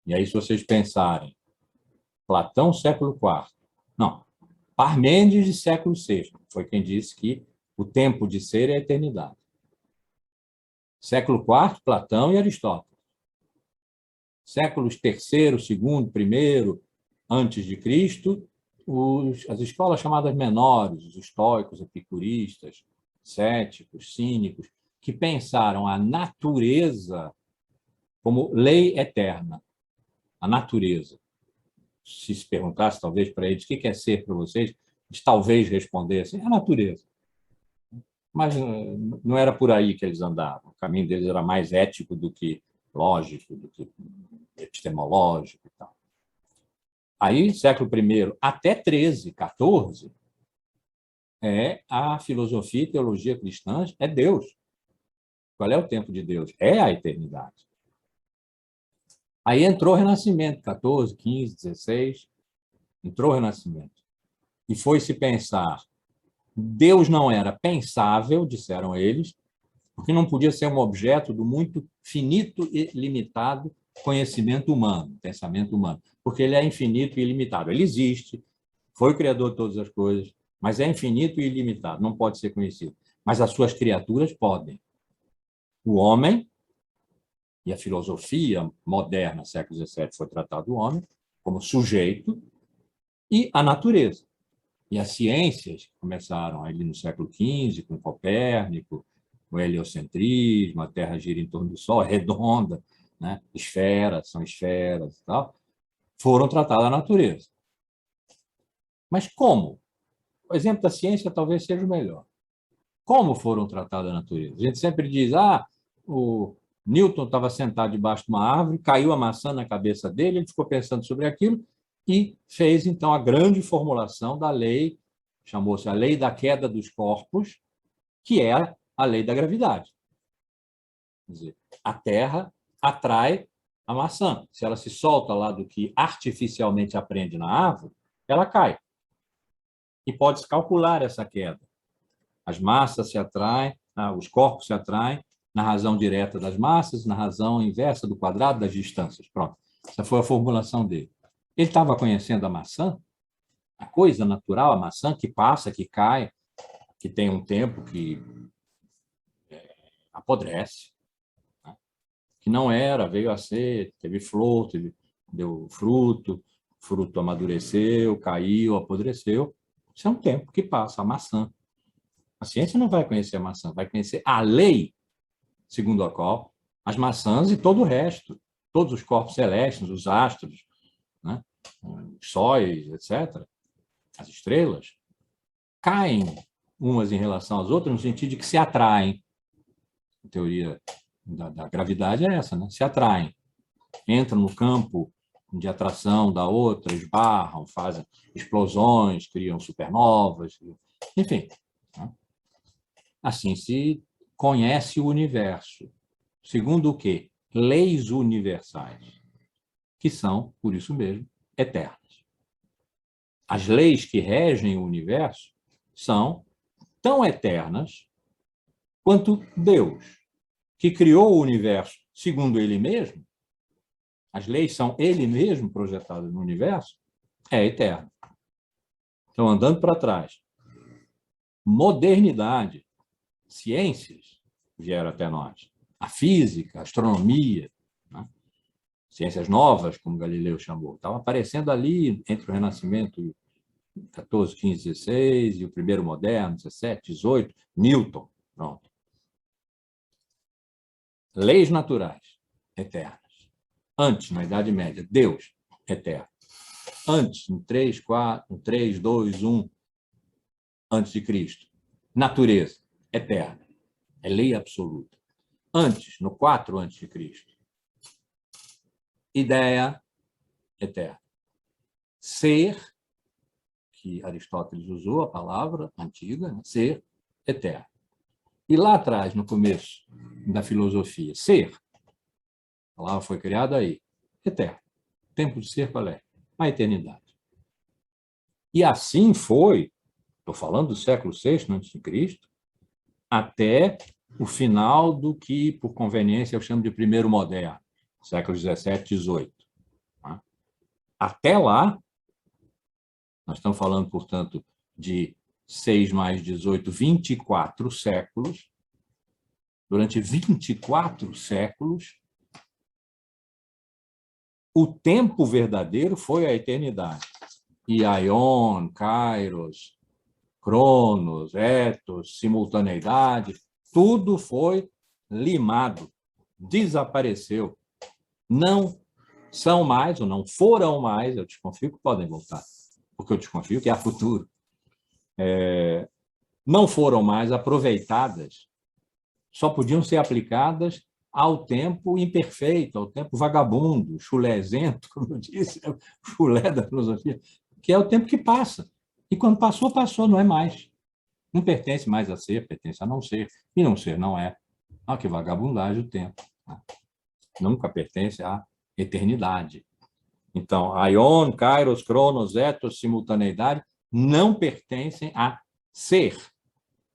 E aí, se vocês pensarem, Platão, século IV. Não, Parmênides, século VI. Foi quem disse que o tempo de ser é a eternidade. Século IV, Platão e Aristóteles. Séculos III, II, I, antes de Cristo, as escolas chamadas menores, os estoicos, epicuristas, céticos, cínicos, que pensaram a natureza como lei eterna. A natureza. Se perguntasse, talvez, para eles, o que é ser para vocês, eles talvez respondessem, é a natureza. Mas não era por aí que eles andavam. O caminho deles era mais ético do que lógico, do que epistemológico e tal. Aí, século I até 13, 14, a filosofia e teologia cristãs é Deus. Qual é o tempo de Deus? É a eternidade. Aí entrou o Renascimento, 14, 15, 16, entrou o Renascimento. E foi-se pensar. Deus não era pensável, disseram eles, porque não podia ser um objeto do muito finito e limitado conhecimento humano, pensamento humano, porque ele é infinito e ilimitado. Ele existe, foi o criador de todas as coisas, mas é infinito e ilimitado, não pode ser conhecido. Mas as suas criaturas podem. O homem, e a filosofia moderna, século XVII, foi tratado do homem como sujeito, e a natureza. E as ciências que começaram ali no século XV, com Copérnico, o heliocentrismo, a Terra gira em torno do Sol, é redonda, né? Esferas, são esferas e tal, foram tratar da natureza. Mas como? O exemplo da ciência talvez seja o melhor. Como foram tratadas a natureza? A gente sempre diz, o Newton estava sentado debaixo de uma árvore, caiu a maçã na cabeça dele, ele ficou pensando sobre aquilo e fez, então, a grande formulação da lei, chamou-se a lei da queda dos corpos, que é a lei da gravidade. Quer dizer, a Terra atrai a maçã. Se ela se solta lá do que artificialmente aprende na árvore, ela cai. E pode-se calcular essa queda. As massas se atraem, os corpos se atraem na razão direta das massas, na razão inversa do quadrado das distâncias. Pronto. Essa foi a formulação dele. Ele estava conhecendo a maçã, a coisa natural, a maçã que passa, que cai, que tem um tempo que apodrece, né? Que não era, veio a ser, teve flor, deu fruto, o fruto amadureceu, caiu, apodreceu. Isso é um tempo que passa, a maçã. A ciência não vai conhecer a maçã, vai conhecer a lei segundo a qual as maçãs e todo o resto, todos os corpos celestes, os astros, né? Os sóis, etc., as estrelas, caem umas em relação às outras no sentido de que se atraem. A teoria da gravidade é essa, né? Se atraem, entram no campo de atração da outra, esbarram, fazem explosões, criam supernovas, enfim. Né? Assim se conhece o universo. Segundo o quê? Leis universais, que são, por isso mesmo, eternas. As leis que regem o universo são tão eternas quanto Deus, que criou o universo segundo ele mesmo, as leis são ele mesmo projetadas no universo, é eterno. Então, andando para trás, modernidade, ciências vieram até nós. A física, a astronomia, né? Ciências novas, como Galileu chamou, estavam aparecendo ali entre o Renascimento 14, 15, 16 e o primeiro moderno, 17, 18, Newton, pronto. Leis naturais, eternas. Antes, na Idade Média, Deus, eterno. Antes, no 3, 4, no 3, 2, 1, antes de Cristo, natureza, eterna. É lei absoluta. Antes, no 4 antes de Cristo, ideia, eterna. Ser, que Aristóteles usou a palavra antiga, né? Ser, eterno. E lá atrás, no começo da filosofia, ser, a palavra foi criada aí, eterno. Tempo de ser qual é? A eternidade. E assim foi, estou falando do século VI a.C., até o final do que, por conveniência, eu chamo de primeiro moderno, século XVII, XVIII. Até lá, nós estamos falando, portanto, de 6 mais 18, 24 séculos. Durante 24 séculos, o tempo verdadeiro foi a eternidade. E aion, kairos, cronos, etos, simultaneidade, tudo foi limado, desapareceu. Não são mais, ou não foram mais, eu desconfio que podem voltar, porque eu desconfio que há futuro, não foram mais aproveitadas, só podiam ser aplicadas ao tempo imperfeito, ao tempo vagabundo, chulezento, como eu disse, o chulé da filosofia, que é o tempo que passa. E quando passou, passou, não é mais. Não pertence mais a ser, pertence a não ser. E não ser não é. Ah, que vagabundagem o tempo. Nunca pertence à eternidade. Então, aion, kairos, cronos, etos, simultaneidade, não pertencem a ser,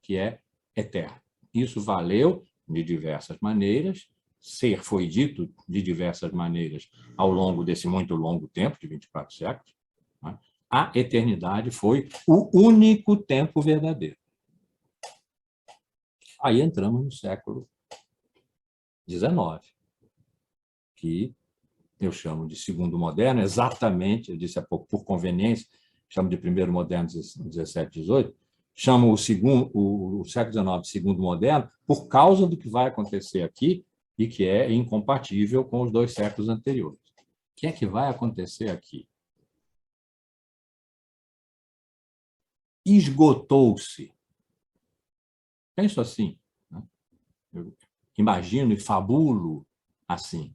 que é eterno. Isso valeu de diversas maneiras, ser foi dito de diversas maneiras ao longo desse muito longo tempo, de 24 séculos. Né? A eternidade foi o único tempo verdadeiro. Aí entramos no século XIX, que eu chamo de segundo moderno, exatamente, eu disse há pouco, por conveniência, chamo de primeiro moderno 17, 18, chamo o século XIX de segundo moderno por causa do que vai acontecer aqui e que é incompatível com os 2 séculos anteriores. O que é que vai acontecer aqui? Esgotou-se. Penso assim, né? Eu imagino e fabulo assim.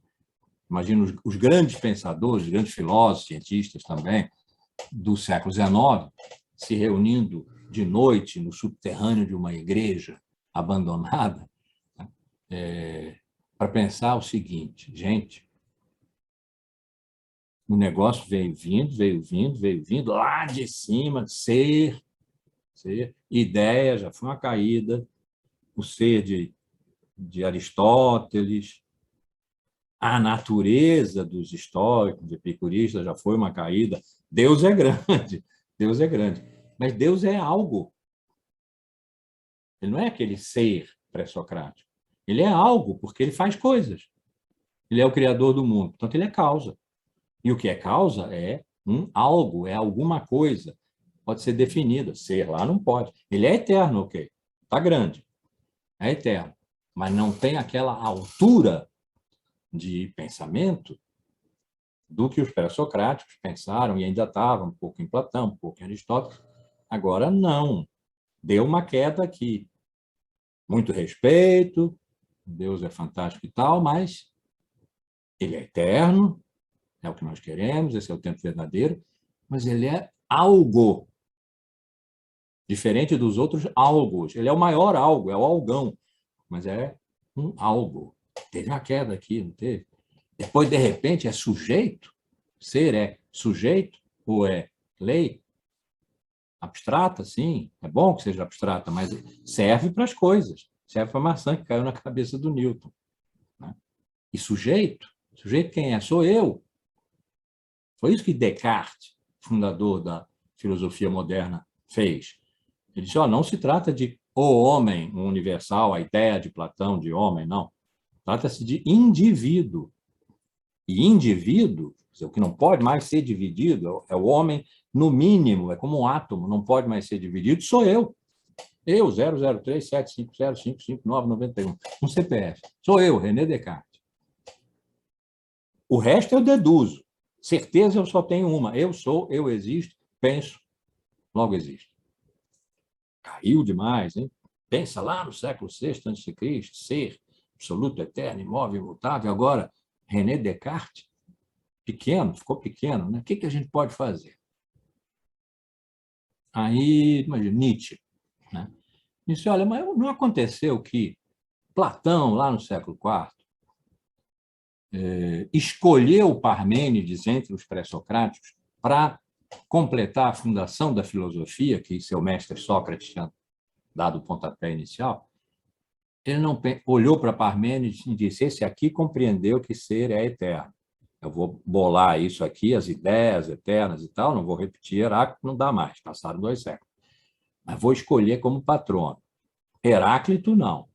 Imagino os grandes pensadores, os grandes filósofos, cientistas também, do século XIX, se reunindo de noite no subterrâneo de uma igreja abandonada, para pensar o seguinte: gente, o negócio veio vindo, veio vindo, veio vindo, lá de cima, ser, ideia, já foi uma caída, o ser de Aristóteles, a natureza dos estoicos, epicuristas, já foi uma caída. Deus é grande, Deus é grande. Mas Deus é algo. Ele não é aquele ser pré-socrático. Ele é algo, porque ele faz coisas. Ele é o criador do mundo, portanto, ele é causa. E o que é causa é um algo, é alguma coisa. Pode ser definida. Ser lá não pode. Ele é eterno, ok. Está grande. É eterno. Mas não tem aquela altura de pensamento do que os pré-socráticos pensaram e ainda estavam um pouco em Platão, um pouco em Aristóteles. Agora, não. Deu uma queda aqui. Muito respeito, Deus é fantástico e tal, mas ele é eterno, é o que nós queremos, esse é o tempo verdadeiro, mas ele é algo, diferente dos outros algos. Ele é o maior algo, é o algão, mas é um algo. Teve uma queda aqui, não teve? Depois, de repente, é sujeito? Ser é sujeito ou é lei? Abstrata, sim, é bom que seja abstrata, mas serve para as coisas, serve para a maçã que caiu na cabeça do Newton. Né? E sujeito? Sujeito quem é? Sou eu. Foi isso que Descartes, fundador da filosofia moderna, fez. Ele disse, não se trata de o homem universal, a ideia de Platão de homem, não. Trata-se de indivíduo. E indivíduo, o que não pode mais ser dividido, é o homem, no mínimo, é como um átomo, não pode mais ser dividido, sou eu. Eu, 00375055991, um CPF. Sou eu, René Descartes. O resto eu deduzo. Certeza eu só tenho uma. Eu sou, eu existo, penso, logo existo. Caiu demais, hein? Pensa lá no século VI a.C., ser absoluto, eterno, imóvel, imutável. Agora, René Descartes, pequeno, ficou pequeno, né? O que a gente pode fazer? Aí, imagina, Nietzsche, né? Disse, olha, mas não aconteceu que Platão, lá no século IV, escolheu Parmênides entre os pré-socráticos para completar a fundação da filosofia, que seu mestre Sócrates tinha dado o pontapé inicial. Ele não olhou para Parmênides e disse, esse aqui compreendeu que ser é eterno. Eu vou bolar isso aqui, as ideias eternas e tal, não vou repetir Heráclito, não dá mais, passaram 2 séculos. Mas vou escolher como patrono. Heráclito, não.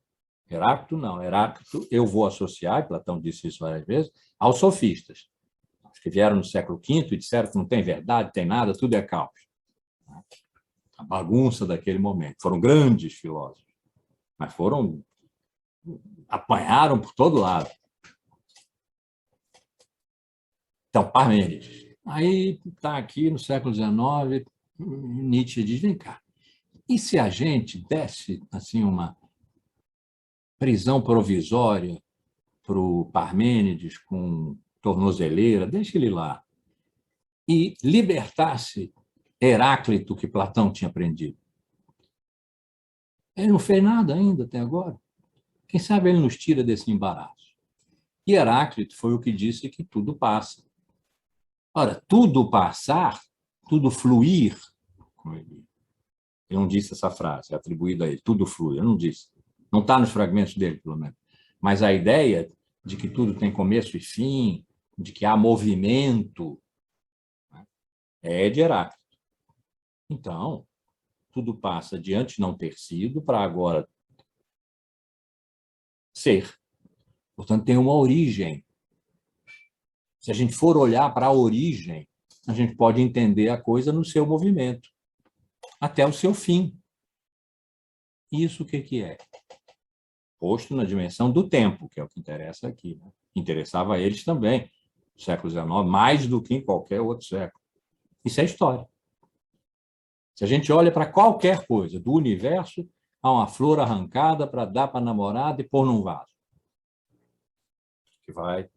Heráclito, não. Heráclito, eu vou associar, Platão disse isso várias vezes, aos sofistas, que vieram no século V e disseram que não tem verdade, tem nada, tudo é caos. A bagunça daquele momento. Foram grandes filósofos, mas apanharam por todo lado. Então, Parmênides. Aí está aqui no século XIX, Nietzsche diz, vem cá, e se a gente desse assim, uma prisão provisória para o Parmênides com tornozeleira, deixa ele lá, e libertasse Heráclito, que Platão tinha prendido. Ele não fez nada ainda até agora. Quem sabe ele nos tira desse embaraço. E Heráclito foi o que disse que tudo passa. Ora, tudo passar, tudo fluir, ele não disse essa frase, é atribuída a ele, tudo flui, eu não disse. Não está nos fragmentos dele, pelo menos. Mas a ideia de que tudo tem começo e fim, de que há movimento, é de Heráclito. Então, tudo passa de antes não ter sido para agora ser. Portanto, tem uma origem. Se a gente for olhar para a origem, a gente pode entender a coisa no seu movimento, até o seu fim. Isso o que é? Posto na dimensão do tempo, que é o que interessa aqui. Né? Interessava a eles também, no século XIX, mais do que em qualquer outro século. Isso é história. Se a gente olha para qualquer coisa do universo, há uma flor arrancada para dar para a namorada e pôr num vaso, que vai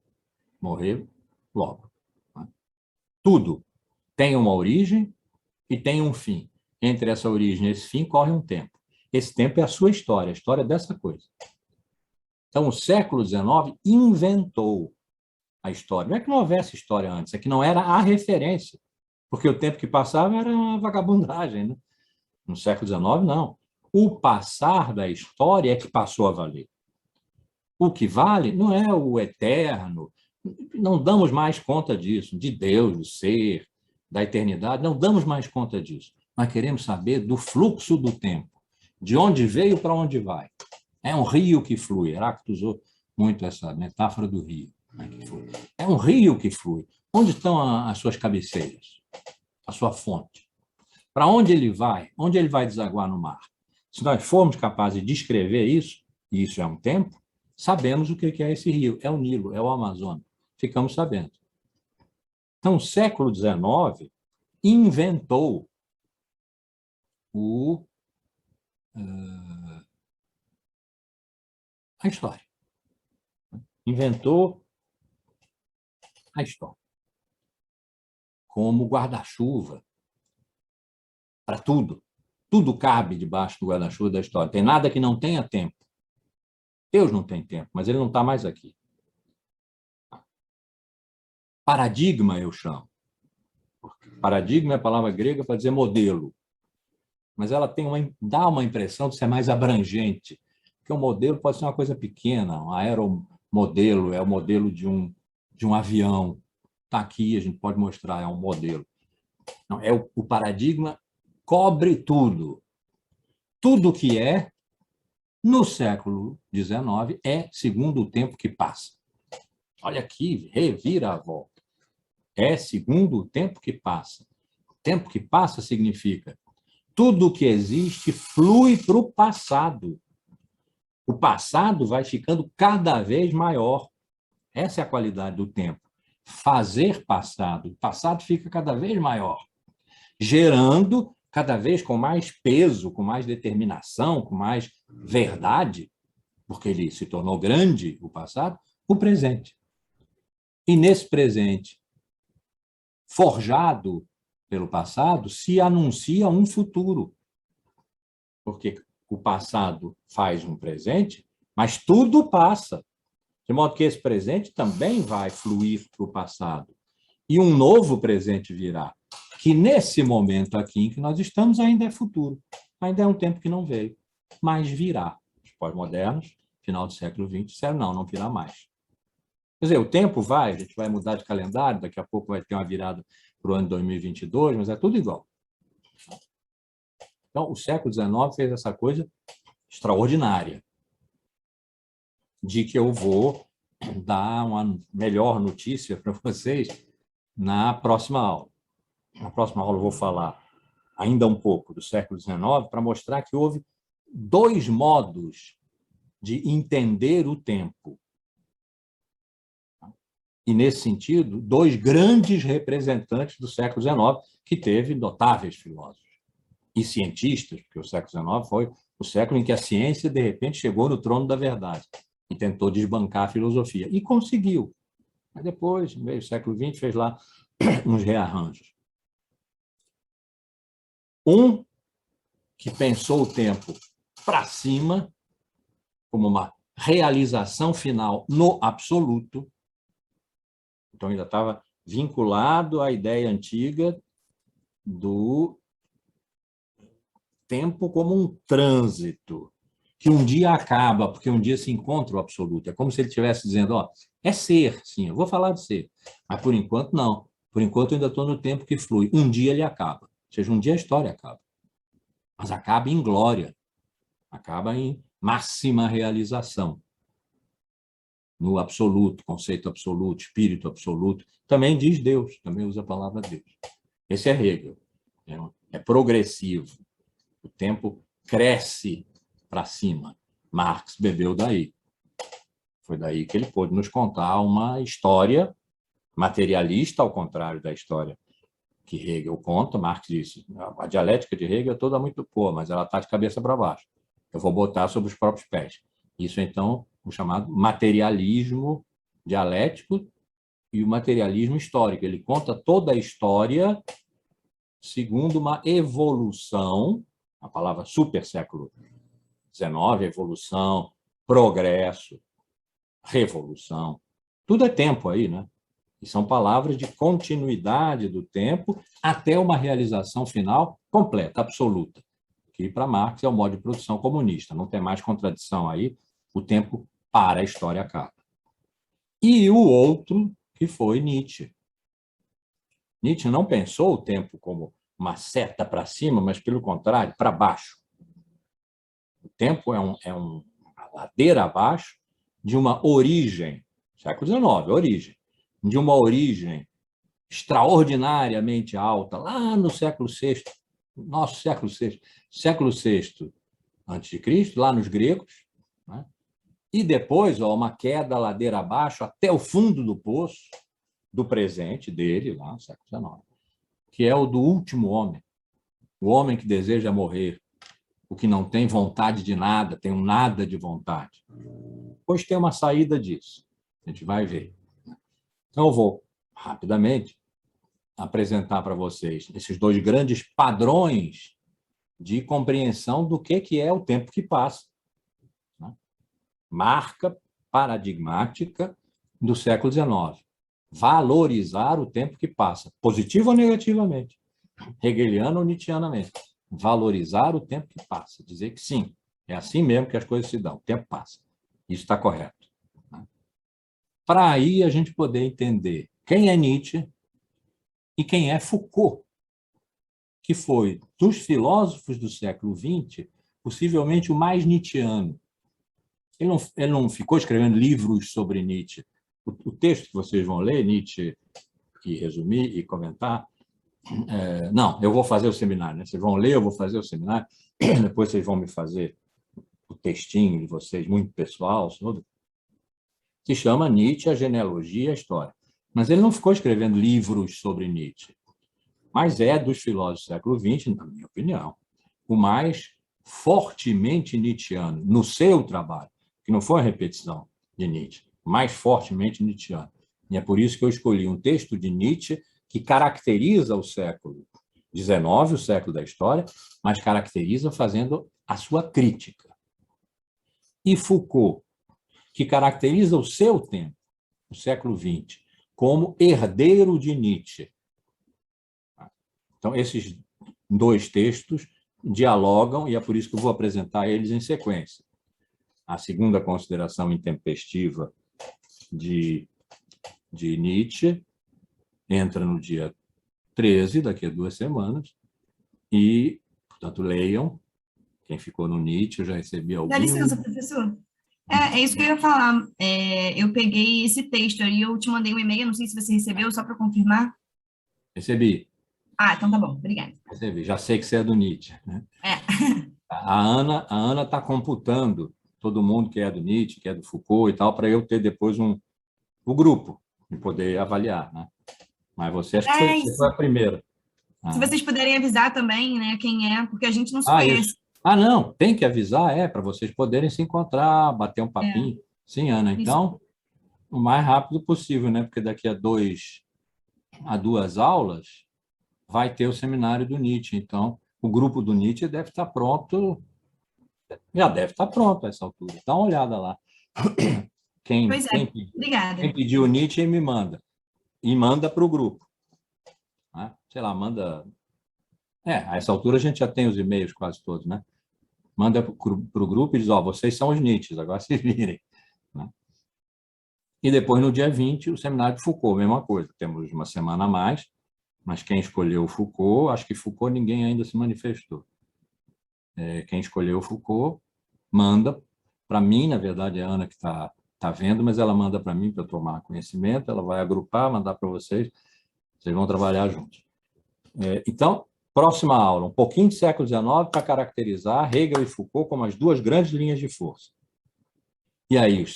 morrer logo. Né? Tudo tem uma origem e tem um fim. Entre essa origem e esse fim corre um tempo. Esse tempo é a sua história, a história dessa coisa. Então, o século XIX inventou a história. Não é que não houvesse história antes, é que não era a referência, porque o tempo que passava era uma vagabundagem. Né? No século XIX, não. O passar da história é que passou a valer. O que vale não é o eterno, não damos mais conta disso, de Deus, do ser, da eternidade, não damos mais conta disso. Nós queremos saber do fluxo do tempo, de onde veio para onde vai. É um rio que flui. Heráclito usou muito essa metáfora do rio. É um rio que flui. Onde estão as suas cabeceiras? A sua fonte? Para onde ele vai? Onde ele vai desaguar no mar? Se nós formos capazes de descrever isso, e isso é um tempo, sabemos o que é esse rio. É o Nilo, é o Amazonas. Ficamos sabendo. Então, o século XIX inventou a história. Inventou a história. Como guarda-chuva para tudo. Tudo cabe debaixo do guarda-chuva da história. Tem nada que não tenha tempo. Deus não tem tempo, mas ele não está mais aqui. Paradigma, eu chamo. Paradigma é a palavra grega para dizer modelo. Mas ela dá uma impressão de ser mais abrangente. Porque o modelo pode ser uma coisa pequena. Um aeromodelo é o modelo de um avião. Está aqui, a gente pode mostrar, é um modelo. Não, o paradigma cobre tudo. Tudo que é, no século XIX, é segundo o tempo que passa. Olha aqui, revira a volta. É segundo o tempo que passa. O tempo que passa significa tudo que existe flui para o passado. O passado vai ficando cada vez maior. Essa é a qualidade do tempo. Fazer passado. O passado fica cada vez maior, gerando cada vez com mais peso, com mais determinação, com mais verdade, porque ele se tornou grande, o passado, o presente. E nesse presente, forjado pelo passado, se anuncia um futuro. Porque o passado faz um presente, mas tudo passa. De modo que esse presente também vai fluir para o passado. E um novo presente virá, que nesse momento aqui em que nós estamos ainda é futuro. Ainda é um tempo que não veio, mas virá. Os pós-modernos, final do século XX, disseram não virá mais. Quer dizer, o tempo vai, a gente vai mudar de calendário, daqui a pouco vai ter uma virada para o ano 2022, mas é tudo igual. Então, o século XIX fez essa coisa extraordinária, de que eu vou dar uma melhor notícia para vocês na próxima aula. Na próxima aula eu vou falar ainda um pouco do século XIX para mostrar que houve dois modos de entender o tempo. E, nesse sentido, dois grandes representantes do século XIX, que teve notáveis filósofos e cientistas, porque o século XIX foi o século em que a ciência, de repente, chegou no trono da verdade. e tentou desbancar a filosofia. E conseguiu. Mas depois, no meio do século XX, fez lá uns rearranjos. Um que pensou o tempo para cima, como uma realização final no absoluto, então ainda estava vinculado à ideia antiga do tempo como um trânsito, que um dia acaba, porque um dia se encontra o absoluto. É como se ele estivesse dizendo, ó, é ser, sim, eu vou falar de ser, mas por enquanto não. Por enquanto eu ainda estou no tempo que flui. Um dia ele acaba. Ou seja, um dia a história acaba. Mas acaba em glória, acaba em máxima realização, no absoluto, conceito absoluto, espírito absoluto. Também diz Deus, também usa a palavra Deus. Esse é Hegel. É progressivo. O tempo cresce para cima. Marx bebeu daí. Foi daí que ele pôde nos contar uma história materialista, ao contrário da história que Hegel conta. Marx disse, a dialética de Hegel é toda muito boa, mas ela está de cabeça para baixo. Eu vou botar sobre os próprios pés. Isso, então, o chamado materialismo dialético e o materialismo histórico. Ele conta toda a história segundo uma evolução, a palavra super século XIX, evolução, progresso, revolução. Tudo é tempo aí, né? E são palavras de continuidade do tempo até uma realização final completa, absoluta, que para Marx é o modo de produção comunista. Não tem mais contradição aí, o tempo para, a história acaba. E o outro, que foi Nietzsche. Nietzsche não pensou o tempo como uma seta para cima, mas, pelo contrário, para baixo. O tempo é uma ladeira abaixo de uma origem, século XIX, origem, de uma origem extraordinariamente alta, lá no século VI, nosso século VI antes de Cristo, lá nos gregos, né? E depois uma queda ladeira abaixo até o fundo do poço do presente dele, lá no século XIX, que é o do último homem, o homem que deseja morrer, o que não tem vontade de nada, tem um nada de vontade. Pois tem uma saída disso, a gente vai ver. Então, eu vou rapidamente apresentar para vocês esses dois grandes padrões de compreensão do que é o tempo que passa. Marca paradigmática do século XIX. Valorizar o tempo que passa, positivo ou negativamente, hegeliano ou nietzschianamente. Valorizar o tempo que passa, dizer que sim, é assim mesmo que as coisas se dão, o tempo passa. Isso está correto. Para aí a gente poder entender quem é Nietzsche e quem é Foucault, que foi, dos filósofos do século XX, possivelmente o mais nietzschiano. Ele não ficou escrevendo livros sobre Nietzsche. O texto que vocês vão ler, Nietzsche, e resumir e comentar, não, eu vou fazer o seminário, né? Vocês vão ler, eu vou fazer o seminário, depois vocês vão me fazer o textinho de vocês, muito pessoal, sobre, que chama Nietzsche, a genealogia e a história. Mas ele não ficou escrevendo livros sobre Nietzsche, mas é dos filósofos do século XX, na minha opinião, o mais fortemente nietzschiano no seu trabalho, que não foi uma repetição de Nietzsche, mais fortemente nietzschiano. E é por isso que eu escolhi um texto de Nietzsche que caracteriza o século XIX, o século da história, mas caracteriza fazendo a sua crítica. E Foucault, que caracteriza o seu tempo, o século XX, como herdeiro de Nietzsche. Então, esses dois textos dialogam, e é por isso que eu vou apresentar eles em sequência. A segunda consideração intempestiva de Nietzsche entra no dia 13, daqui a 2 semanas, e, portanto, leiam. Quem ficou no Nietzsche, eu já recebi alguns. Dá licença, professor. É isso que eu ia falar. Eu peguei esse texto aí, eu te mandei um e-mail, não sei se você recebeu, só para confirmar. Recebi. Ah, então tá bom, obrigada. Recebi. Já sei que você é do Nietzsche, né? É. A Ana está computando todo mundo que é do Nietzsche, que é do Foucault e tal, para eu ter depois o grupo e poder avaliar, né? Mas você acho que você foi a primeira. Se vocês puderem avisar também, né, quem é, porque a gente não se Isso. conhece. Não, tem que avisar, para vocês poderem se encontrar, bater um É. papinho. Sim, Ana. Então, o mais rápido possível, né? Porque daqui a duas aulas vai ter o seminário do Nietzsche. Então, o grupo do Nietzsche deve estar pronto, já deve estar pronto a essa altura. Dá uma olhada lá. Pois é, obrigada. Quem pediu o Nietzsche me manda. E manda para o grupo. Né? Sei lá, manda... a essa altura a gente já tem os e-mails quase todos, né? Manda para o grupo e diz, vocês são os Nietzsches, agora se virem. Né? E depois, no dia 20, o seminário de Foucault, mesma coisa. Temos uma semana a mais, mas quem escolheu o Foucault, acho que Foucault ninguém ainda se manifestou. Quem escolheu o Foucault, manda para mim, na verdade é a Ana que está vendo, mas ela manda para mim para eu tomar conhecimento, ela vai agrupar, mandar para vocês vão trabalhar juntos. Então, próxima aula, um pouquinho de século XIX para caracterizar Hegel e Foucault como as duas grandes linhas de força. E aí, os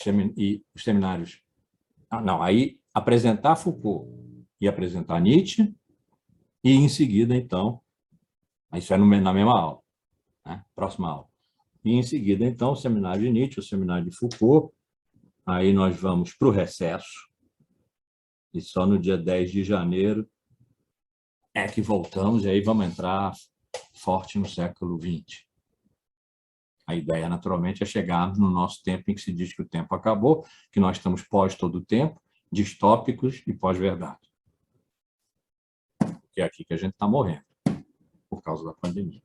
seminários... aí apresentar Foucault e apresentar Nietzsche, e em seguida, então, isso é na mesma aula, né? Próxima aula. E em seguida, então, o seminário de Nietzsche, o seminário de Foucault, aí nós vamos para o recesso, e só no dia 10 de janeiro é que voltamos, e aí vamos entrar forte no século XX. A ideia, naturalmente, é chegar no nosso tempo em que se diz que o tempo acabou, que nós estamos pós todo o tempo, distópicos e pós-verdade. Que é aqui que a gente está morrendo, por causa da pandemia.